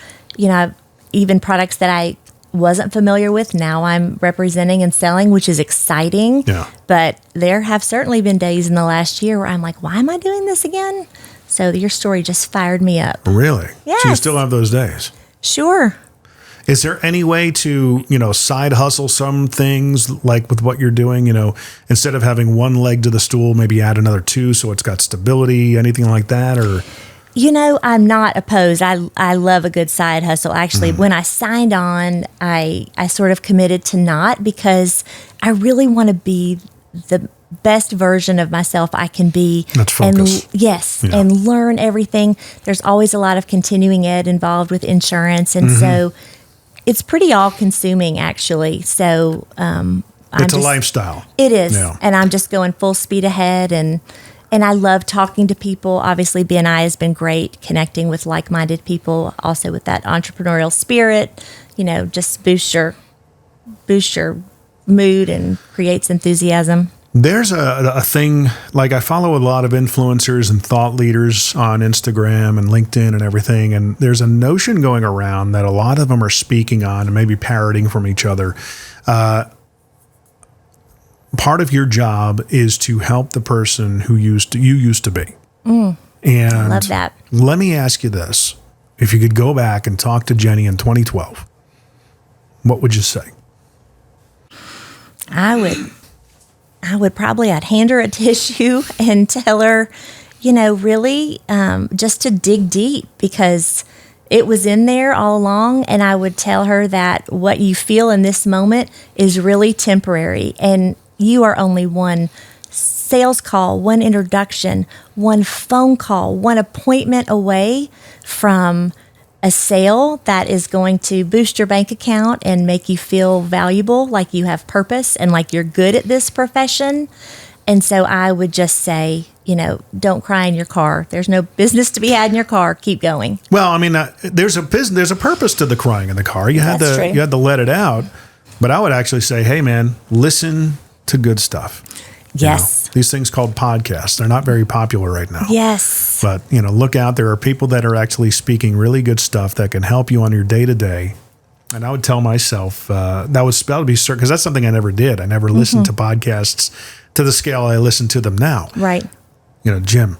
even products that I wasn't familiar with, now I'm representing and selling, which is exciting. Yeah. But there have certainly been days in the last year where I'm like, why am I doing this again? So your story just fired me up. Really? Yes. So you still have those days? Sure. Is there any way to, side hustle some things like with what you're doing, instead of having one leg to the stool, maybe add another 2 so it's got stability, anything like that? Or I'm not opposed. I love a good side hustle. Actually, when I signed on, I sort of committed to not, because I really want to be the best version of myself I can be. Let's focus. And learn everything. There's always a lot of continuing ed involved with insurance. And so it's pretty all-consuming, actually. So it's a lifestyle. It is. Yeah. And I'm just going full speed ahead. And I love talking to people. Obviously, BNI has been great, connecting with like-minded people, also with that entrepreneurial spirit, just boosts your mood and creates enthusiasm. There's a thing, like I follow a lot of influencers and thought leaders on Instagram and LinkedIn and everything, and there's a notion going around that a lot of them are speaking on and maybe parroting from each other. part of your job is to help the person who you used to be. And I love that. Let me ask you this. If you could go back and talk to Jenny in 2012, what would you say? I would probably, I'd hand her a tissue and tell her, really just to dig deep, because it was in there all along. And I would tell her that what you feel in this moment is really temporary. And you are only one sales call, one introduction, one phone call, one appointment away from a sale that is going to boost your bank account and make you feel valuable, like you have purpose and like you're good at this profession. And so I would just say, don't cry in your car. There's no business to be had in your car. Keep going. Well, I mean, there's a purpose to the crying in the car. You had to let it out. But I would actually say, hey man, listen to good stuff. Yes. These things called podcasts, they're not very popular right now. Yes. But, look out. There are people that are actually speaking really good stuff that can help you on your day-to-day. And I would tell myself that would be certain, because that's something I never did. I never listened to podcasts to the scale I listen to them now. Right. Jim,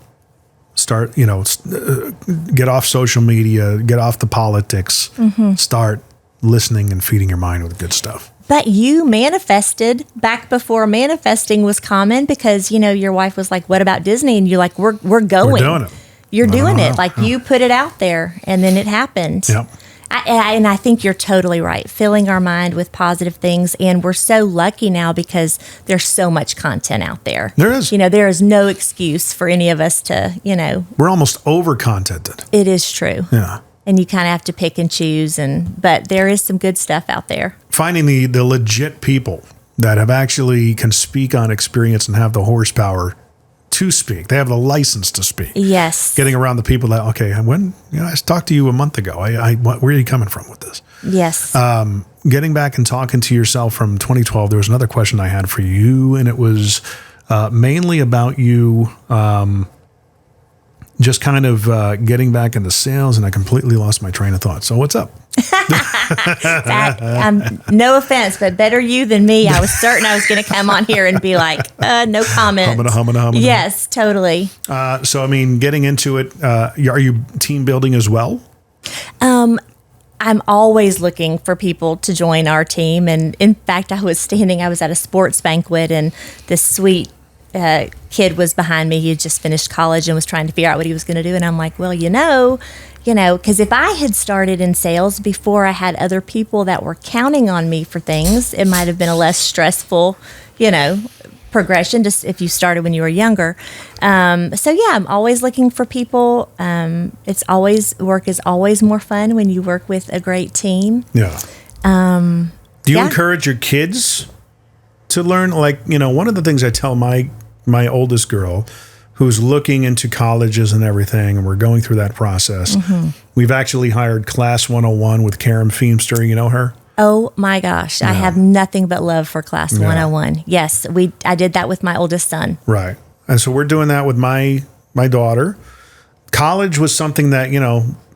start, get off social media, get off the politics, start listening and feeding your mind with good stuff. But you manifested back before manifesting was common, because, your wife was like, what about Disney? And you're like, we're going. We're doing it. You're doing it. Like you put it out there and then it happened. Yep. And I think you're totally right. Filling our mind with positive things. And we're so lucky now because there's so much content out there. There is. There is no excuse for any of us to, We're almost over-contented. It is true. Yeah. And you kind of have to pick and choose. But there is some good stuff out there. Finding the legit people that have actually can speak on experience and have the horsepower to speak. They have the license to speak. Yes. Getting around the people that, okay, I talked to you a month ago. Where are you coming from with this? Yes. Getting back and talking to yourself from 2012, there was another question I had for you, and it was mainly about you just kind of getting back into sales, and I completely lost my train of thought. So what's up? No offense, but better you than me. I was certain I was going to come on here and be like, no comment. Humming. Yes, totally. So, I mean, getting into it, are you team building as well? I'm always looking for people to join our team. And in fact, I was at a sports banquet, and this sweet kid was behind me. He had just finished college and was trying to figure out what he was going to do. And I'm like, well, because if I had started in sales before I had other people that were counting on me for things, it might have been a less stressful, progression, just if you started when you were younger. So yeah, I'm always looking for people. Work is always more fun when you work with a great team. Yeah. Do you encourage your kids to learn? Like, one of the things I tell my oldest girl, who's looking into colleges and everything, and we're going through that process. We've actually hired Class 101 with Karen Feemster. You know her? Oh my gosh. Yeah. I have nothing but love for Class 101. Yes. I did that with my oldest son. Right. And so we're doing that with my daughter. College was something that,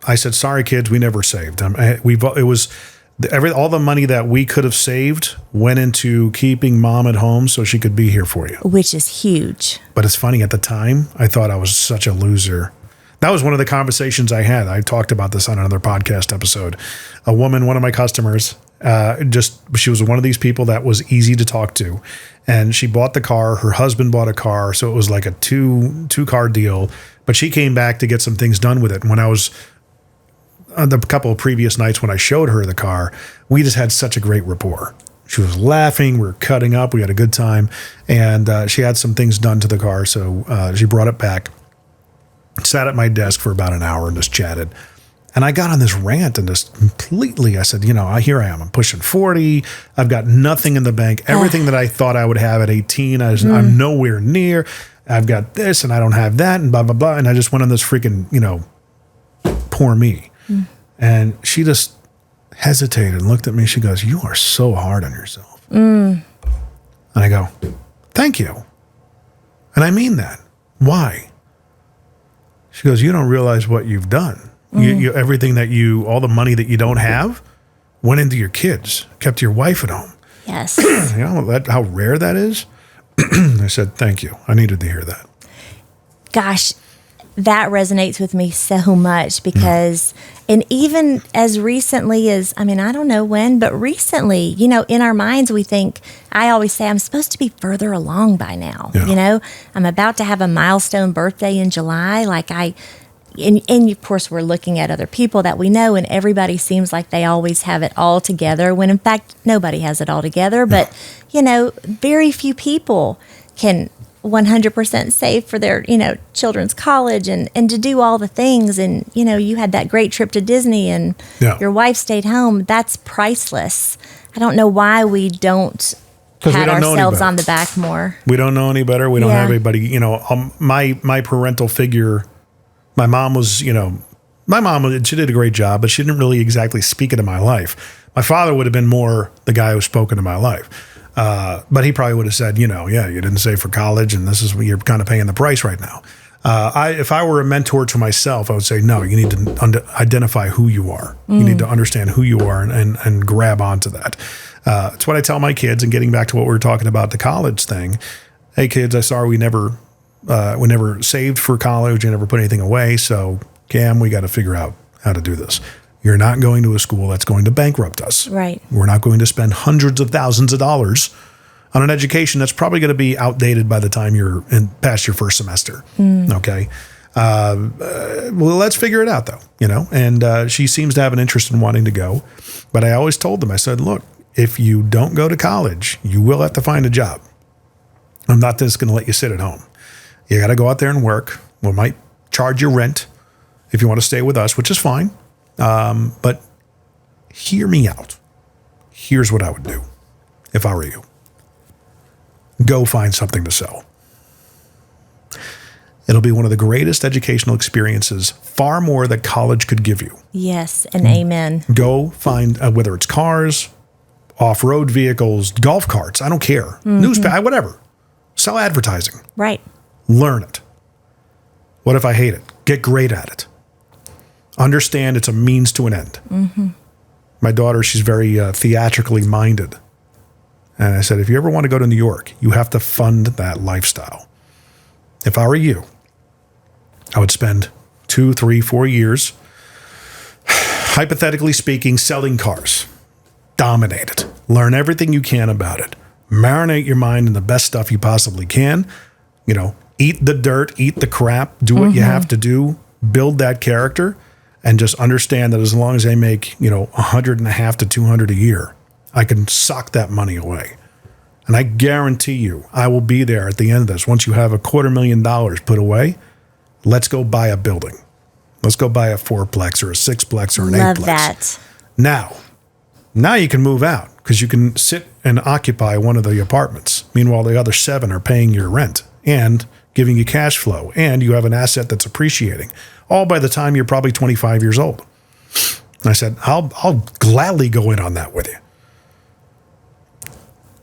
I said, sorry kids, we never saved. All the money that we could have saved went into keeping mom at home so she could be here for you. Which is huge. But it's funny, at the time, I thought I was such a loser. That was one of the conversations I had. I talked about this on another podcast episode. A woman, one of my customers, she was one of these people that was easy to talk to. And she bought the car. Her husband bought a car. So it was like a two-car deal. But she came back to get some things done with it. And when I was on the couple of previous nights when I showed her the car, we just had such a great rapport. She was laughing. We were cutting up. We had a good time. And she had some things done to the car. So she brought it back, sat at my desk for about an hour and just chatted. And I got on this rant and just completely, I said, here I am. I'm pushing 40. I've got nothing in the bank. Everything that I thought I would have at 18, I'm nowhere near. I've got this and I don't have that and blah, blah, blah. And I just went on this freaking, poor me. And she just hesitated and looked at me. She goes, you are so hard on yourself. And I go, thank you. And I mean that. Why? She goes, you don't realize what you've done. You everything all the money that you don't have went into your kids, kept your wife at home. Yes. How rare that is. I said, thank you. I needed to hear that. Gosh, that resonates with me so much because, and even as recently as, I don't know when, but recently, in our minds, we think, I always say, I'm supposed to be further along by now. Yeah. I'm about to have a milestone birthday in July. And of course, we're looking at other people that we know, and everybody seems like they always have it all together, when in fact, nobody has it all together. But, very few people can 100% save for their, children's college and to do all the things. And, you had that great trip to Disney and your wife stayed home. That's priceless. I don't know why we don't pat ourselves on the back more. We don't know any better. We don't have anybody, my parental figure, my mom, she did a great job, but she didn't really exactly speak into my life. My father would have been more the guy who spoke into my life. But he probably would have said, you didn't save for college, and this is what you're kind of paying the price right now. If I were a mentor to myself, I would say, no, you need to identify who you are. You need to understand who you are and grab onto that. It's what I tell my kids. And getting back to what we were talking about, the college thing. Hey, kids, I'm sorry we never saved for college. We never put anything away. So, Cam, we got to figure out how to do this. You're not going to a school that's going to bankrupt us. Right. We're not going to spend hundreds of thousands of dollars on an education that's probably going to be outdated by the time you're past your first semester. Okay. Well, let's figure it out, though, And she seems to have an interest in wanting to go. But I always told them, I said, look, if you don't go to college, you will have to find a job. I'm not just going to let you sit at home. You got to go out there and work. We might charge you rent if you want to stay with us, which is fine. But hear me out. Here's what I would do if I were you. Go find something to sell. It'll be one of the greatest educational experiences, far more that college could give you. Yes, and amen. Go find, whether it's cars, off-road vehicles, golf carts, I don't care. Newspaper, whatever. Sell advertising. Right. Learn it. What if I hate it? Get great at it. Understand it's a means to an end. My daughter, she's very theatrically minded. And I said, if you ever want to go to New York, you have to fund that lifestyle. If I were you, I would spend 2, 3, 4 years, hypothetically speaking, selling cars. Dominate it. Learn everything you can about it. Marinate your mind in the best stuff you possibly can. Eat the dirt, eat the crap, do what you have to do, build that character. And just understand that as long as I make, $150 to $200 a year, I can sock that money away. And I guarantee you, I will be there at the end of this. Once you have $250,000 put away, let's go buy a building. Let's go buy a 4-plex or a 6-plex or an 8-plex. Love that. Now you can move out because you can sit and occupy one of the apartments. Meanwhile, the other 7 are paying your rent and giving you cash flow, and you have an asset that's appreciating, all by the time you're probably 25 years old. And I said, I'll gladly go in on that with you.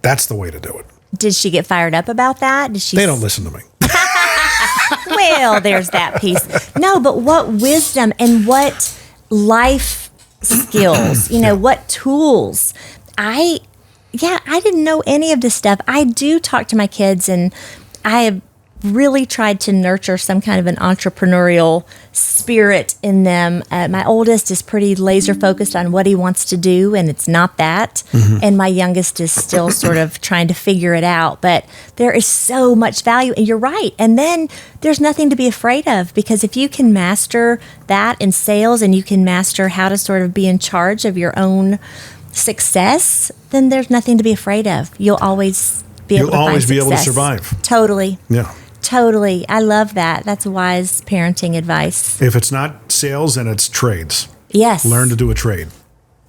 That's the way to do it. Did she get fired up about that? They don't listen to me. Well, there's that piece. No, but what wisdom and what life skills, what tools. I didn't know any of this stuff. I do talk to my kids, and I have really tried to nurture some kind of an entrepreneurial spirit in them. My oldest is pretty laser focused on what he wants to do, and it's not that. And my youngest is still sort of trying to figure it out. But there is so much value, and you're right. And then there's nothing to be afraid of, because if you can master that in sales and you can master how to sort of be in charge of your own success, then there's nothing to be afraid of. You'll always be able to survive. Totally. Yeah. Totally. I love that. That's wise parenting advice. If it's not sales, then it's trades. Yes. Learn to do a trade.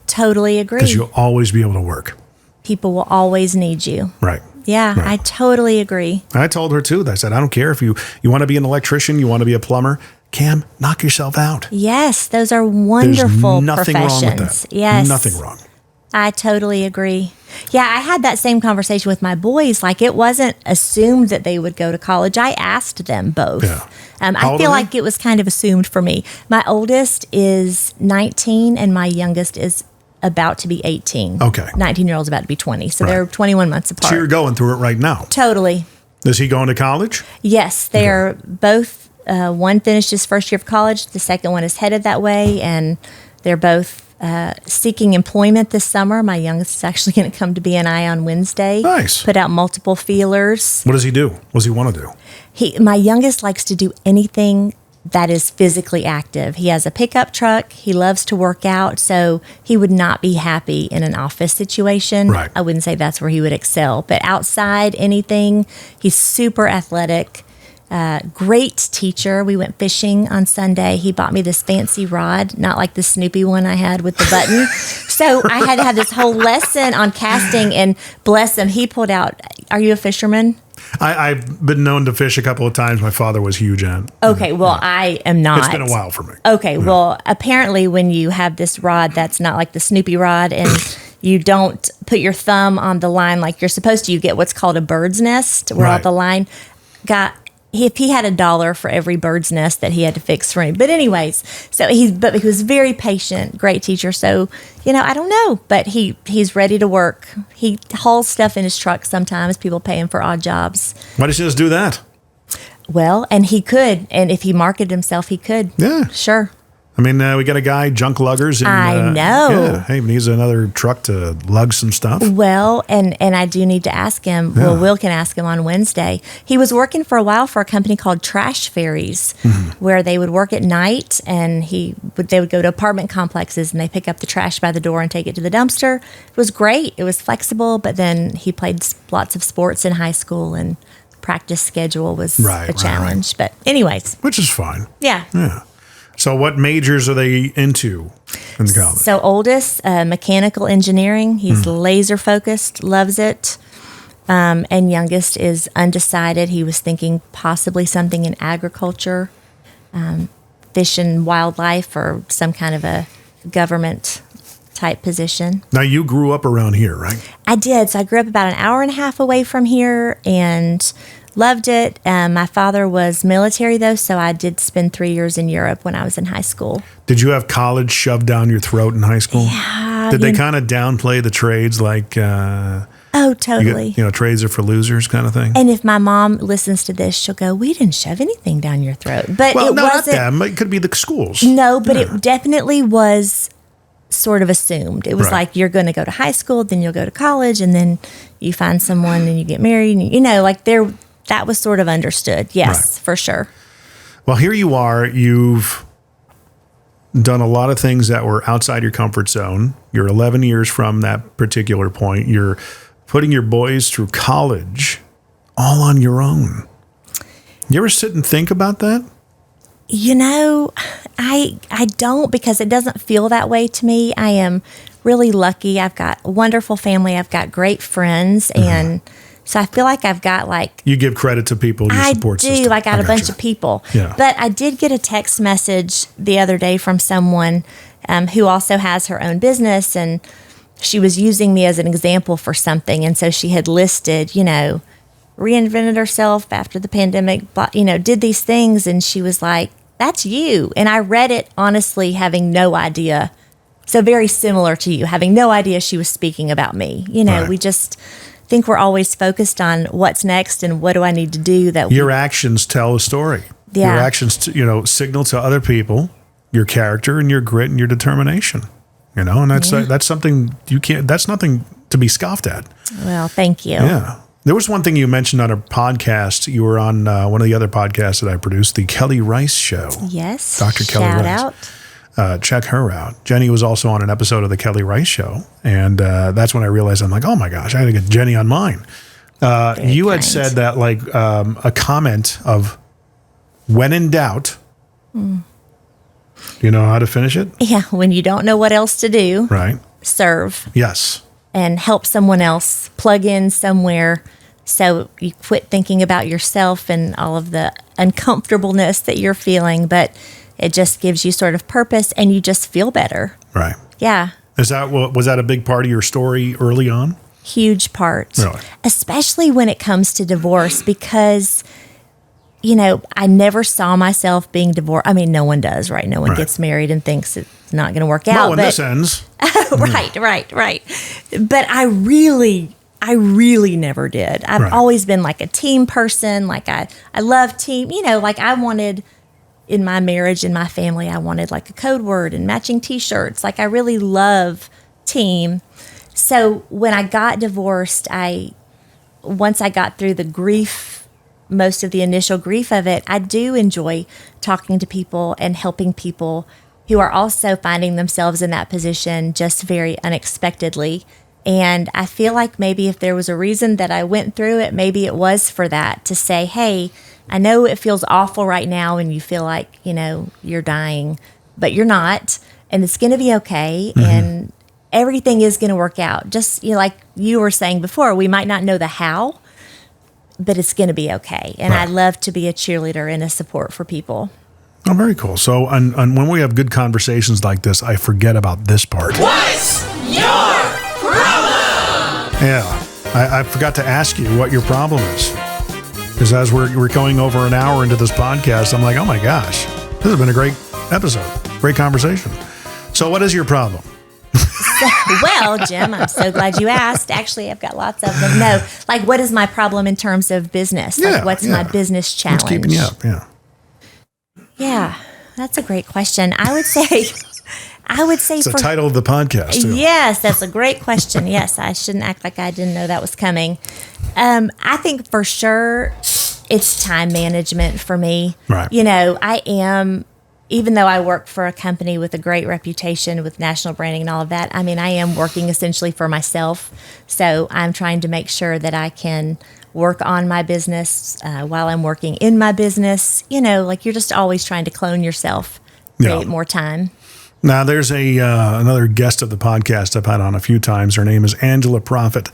Totally agree. Because you'll always be able to work. People will always need you. Right. Yeah, right. I totally agree. I told her too. I said, I don't care if you want to be an electrician, you want to be a plumber. Cam, knock yourself out. Yes, those are wonderful There's nothing professions. wrong with that. Yes. Nothing wrong. I totally agree. Yeah, I had that same conversation with my boys. Like, it wasn't assumed that they would go to college. I asked them both. Yeah. I feel like it was kind of assumed for me. My oldest is 19 and my youngest is about to be 18. Okay. 19-year-old's about to be 20. So Right. they're 21 months apart. So you're going through it right now. Totally. Is he going to college? Yes, they're both, one finished his first year of college. The second one is headed that way. And they're both seeking employment this summer. My youngest is actually going to come to BNI on Wednesday. Nice. Put out multiple feelers. What does he do? What does he want to do? My youngest likes to do anything that is physically active. He has a pickup truck. He loves to work out. So he would not be happy in an office situation. Right. I wouldn't say that's where he would excel. But outside, anything, he's super athletic. Great teacher. We went fishing on Sunday. He bought me this fancy rod, not like the Snoopy one I had with the button. So I had to have this whole lesson on casting, and bless him, he pulled out. Are you a fisherman? I've been known to fish a couple of times. My father was huge at. Okay, well, I am not. It's been a while for me. Okay, well, apparently when you have this rod that's not like the Snoopy rod and you don't put your thumb on the line like you're supposed to, you get what's called a bird's nest where all Right. the line got. If he had $1 for every bird's nest that he had to fix for me. But anyways, but he was very patient, great teacher. So, I don't know, but he's ready to work. He hauls stuff in his truck sometimes. People pay him for odd jobs. Why does he just do that? Well, and he could. And if he marketed himself, he could. Yeah. Sure. I mean, we got a guy, Junk Luggers. And, I know. Yeah. Hey, he needs another truck to lug some stuff. Well, and I do need to ask him. Yeah. Well, Will can ask him on Wednesday. He was working for a while for a company called Trash Ferries, where they would work at night, and they would go to apartment complexes and they pick up the trash by the door and take it to the dumpster. It was great. It was flexible, but then he played lots of sports in high school, and practice schedule was a challenge. But anyways, which is fine. Yeah. Yeah. So what majors are they into in the college? So oldest, mechanical engineering. He's laser focused, loves it. And youngest is undecided. He was thinking possibly something in agriculture, fish and wildlife, or some kind of a government type position. Now, you grew up around here, right? I did. So I grew up about an hour and a half away from here and loved it. My father was military, though, so I did spend 3 years in Europe when I was in high school. Did you have college shoved down your throat in high school? Yeah. Did they kind of downplay the trades like, Oh, totally. trades are for losers kind of thing? And if my mom listens to this, she'll go, "We didn't shove anything down your throat." But Well, it no, not wasn't. them. It could be the schools. No, but it definitely was sort of assumed. It was Right. like, you're going to go to high school, then you'll go to college, and then you find someone and you get married. And, that was sort of understood. Yes, Right. for sure. Well, here you are. You've done a lot of things that were outside your comfort zone. You're 11 years from that particular point. You're putting your boys through college all on your own. You ever sit and think about that? I don't, because it doesn't feel that way to me. I am really lucky. I've got a wonderful family. I've got great friends. And so I feel like I've got You give credit to people in your support system. I got a bunch of people. Yeah. But I did get a text message the other day from someone who also has her own business, and she was using me as an example for something. And so she had listed, reinvented herself after the pandemic, but, did these things. And she was like, "That's you." And I read it honestly, having no idea. So very similar to you, having no idea she was speaking about me. Right. We just think we're always focused on what's next and what do I need to do. Your actions tell a story. Yeah. Your actions, signal to other people your character and your grit and your determination. And that's something you can't. That's nothing to be scoffed at. Well, thank you. Yeah. There was one thing you mentioned on a podcast. You were on one of the other podcasts that I produced, the Kelly Rice Show. Yes. Dr. Kelly Shout Rice. out. Check her out. Jenny was also on an episode of the Kelly Rice Show. And that's when I realized, I'm like, oh my gosh, I got to get Jenny on mine. You had said that a comment of, when in doubt, you know how to finish it? Yeah, when you don't know what else to do, Right. serve Yes. and help someone else, plug in somewhere so you quit thinking about yourself and all of the uncomfortableness that you're feeling, but it just gives you sort of purpose and you just feel better. Right. Yeah. Was that a big part of your story early on? Huge part. Really? Especially when it comes to divorce, because I never saw myself being divorced. I mean, no one does, right? No one Right. gets married and thinks it's not going to work out. Well, when this ends. Right. But I really never did. I've always been like a team person. Like I love team, like I wanted in my marriage, in my family, I wanted like a code word and matching t-shirts. Like I really love team. So when I got divorced, once I got through the grief, most of the initial grief of it, I do enjoy talking to people and helping people who are also finding themselves in that position just very unexpectedly. And I feel like maybe if there was a reason that I went through it, maybe it was for that, to say, hey, I know it feels awful right now and you feel like, you're dying, but you're not. And it's going to be okay. Mm-hmm. And everything is going to work out. Just like you were saying before, we might not know the how, but it's going to be okay. And I love to be a cheerleader and a support for people. Oh, very cool. So and when we have good conversations like this, I forget about this part. What's your problem? Yeah. I forgot to ask you what your problem is. Because as we're going over an hour into this podcast, I'm like, oh my gosh, this has been a great episode. Great conversation. So what is your problem? Well, Jim, I'm so glad you asked. Actually, I've got lots of them. No, like what is my problem in terms of business? Like what's my business challenge? What's keeping you up? Yeah. Yeah, that's a great question. I would say it's the title of the podcast, too. Yes, that's a great question. Yes, I shouldn't act like I didn't know that was coming. I think for sure it's time management for me. Right. I am, even though I work for a company with a great reputation with national branding and all of that, I am working essentially for myself. So I'm trying to make sure that I can work on my business while I'm working in my business. Like you're just always trying to clone yourself, create more time. Now, there's another guest of the podcast I've had on a few times. Her name is Angela Profit,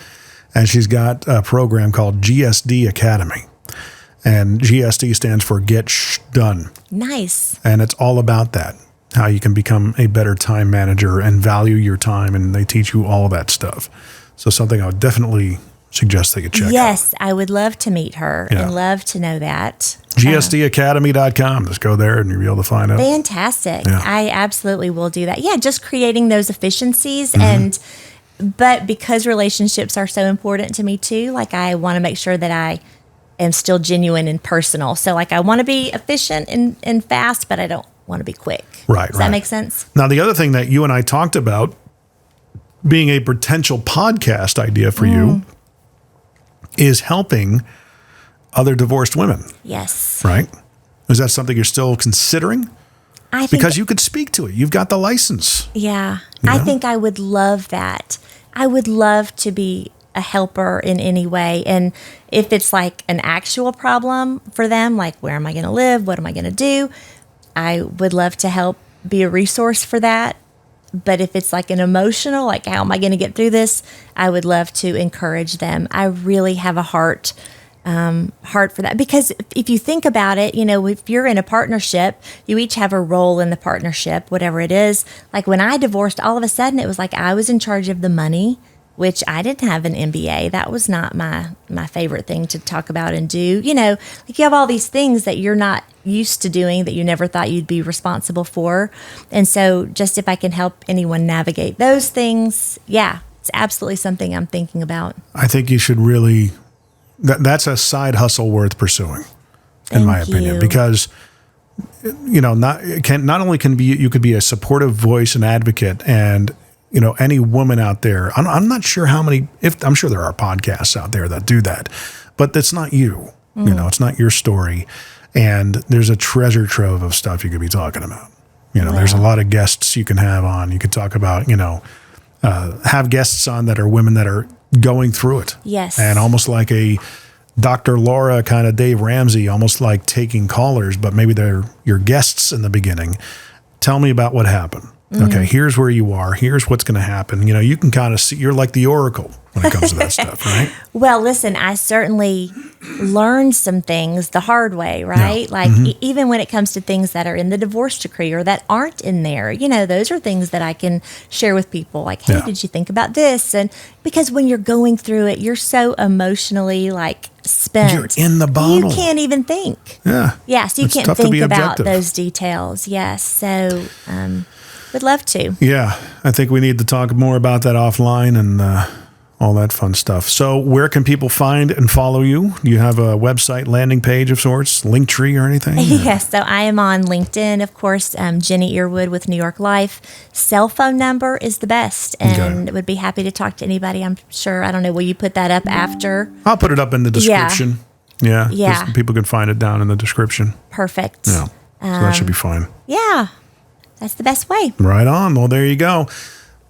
and she's got a program called GSD Academy. And GSD stands for Get Done. Nice. And it's all about that, how you can become a better time manager and value your time, and they teach you all of that stuff. So something I would definitely suggest they could check out. Yes, I would love to meet her and love to know that. GSDacademy.com. Just go there and you'll be able to find out. Fantastic. Yeah. I absolutely will do that. Yeah, just creating those efficiencies. But because relationships are so important to me too, like I want to make sure that I am still genuine and personal. So like I want to be efficient and fast, but I don't want to be quick. Right. Does that make sense? Now, the other thing that you and I talked about being a potential podcast idea for you is helping other divorced women. Yes. Right? Is that something you're still considering? I think because you could speak to it. You've got the license. Yeah. I think I would love that. I would love to be a helper in any way. And if it's like an actual problem for them, like where am I going to live? What am I going to do? I would love to help be a resource for that. But if it's like an emotional, like how am I going to get through this? I would love to encourage them. I really have a heart for that. Because if you think about it, if you're in a partnership, you each have a role in the partnership, whatever it is. Like when I divorced, all of a sudden it was like I was in charge of the money, which I didn't have an MBA. That was not my favorite thing to talk about and do. Like you have all these things that you're not used to doing that you never thought you'd be responsible for. And so just if I can help anyone navigate those things, it's absolutely something I'm thinking about. I think you should really, that's a side hustle worth pursuing, in my opinion, because not only can you could be a supportive voice and advocate, and any woman out there, I'm not sure how many, I'm sure there are podcasts out there that do that, but it's not you. It's not your story. And there's a treasure trove of stuff you could be talking about. There's a lot of guests you can have on. You could talk about, have guests on that are women that are going through it. Yes. And almost like a Dr. Laura kind of Dave Ramsey, almost like taking callers, but maybe they're your guests in the beginning. Tell me about what happened. Okay, here's where you are. Here's what's going to happen. You can kind of see, you're like the oracle when it comes to that stuff, right? Well, listen, I certainly learned some things the hard way, right? Yeah. Like even when it comes to things that are in the divorce decree or that aren't in there, those are things that I can share with people. Like, hey, did you think about this? And because when you're going through it, you're so emotionally spent. You're in the bottle. You can't even think. Yeah. Yeah, so you can't think about those details. Yes. So, Would love to. Yeah, I think we need to talk more about that offline and all that fun stuff. So where can people find and follow you? Do you have a website, landing page of sorts, link tree or anything? Yes, so I am on LinkedIn, of course, Jenny Earwood with New York Life. Cell phone number is the best, and would be happy to talk to anybody. I'm sure, I don't know, will you put that up after? I'll put it up in the description. Yeah. Yeah. People can find it down in the description. Perfect. Yeah. So that should be fine. Yeah, that's the best way. Right on. Well, there you go.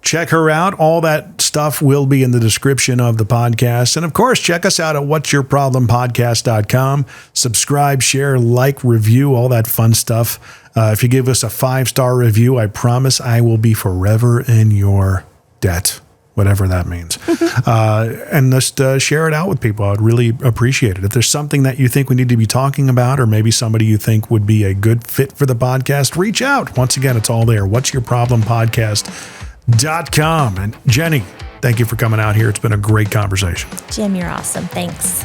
Check her out. All that stuff will be in the description of the podcast. And of course, check us out at whatsyourproblempodcast.com. Subscribe, share, like, review, all that fun stuff. If you give us a 5-star review, I promise I will be forever in your debt, whatever that means. And just share it out with people. I'd really appreciate it. If there's something that you think we need to be talking about, or maybe somebody you think would be a good fit for the podcast, reach out. Once again, it's all there. whatsyourproblempodcast.com. And Jenny, thank you for coming out here. It's been a great conversation. Jim, you're awesome. Thanks.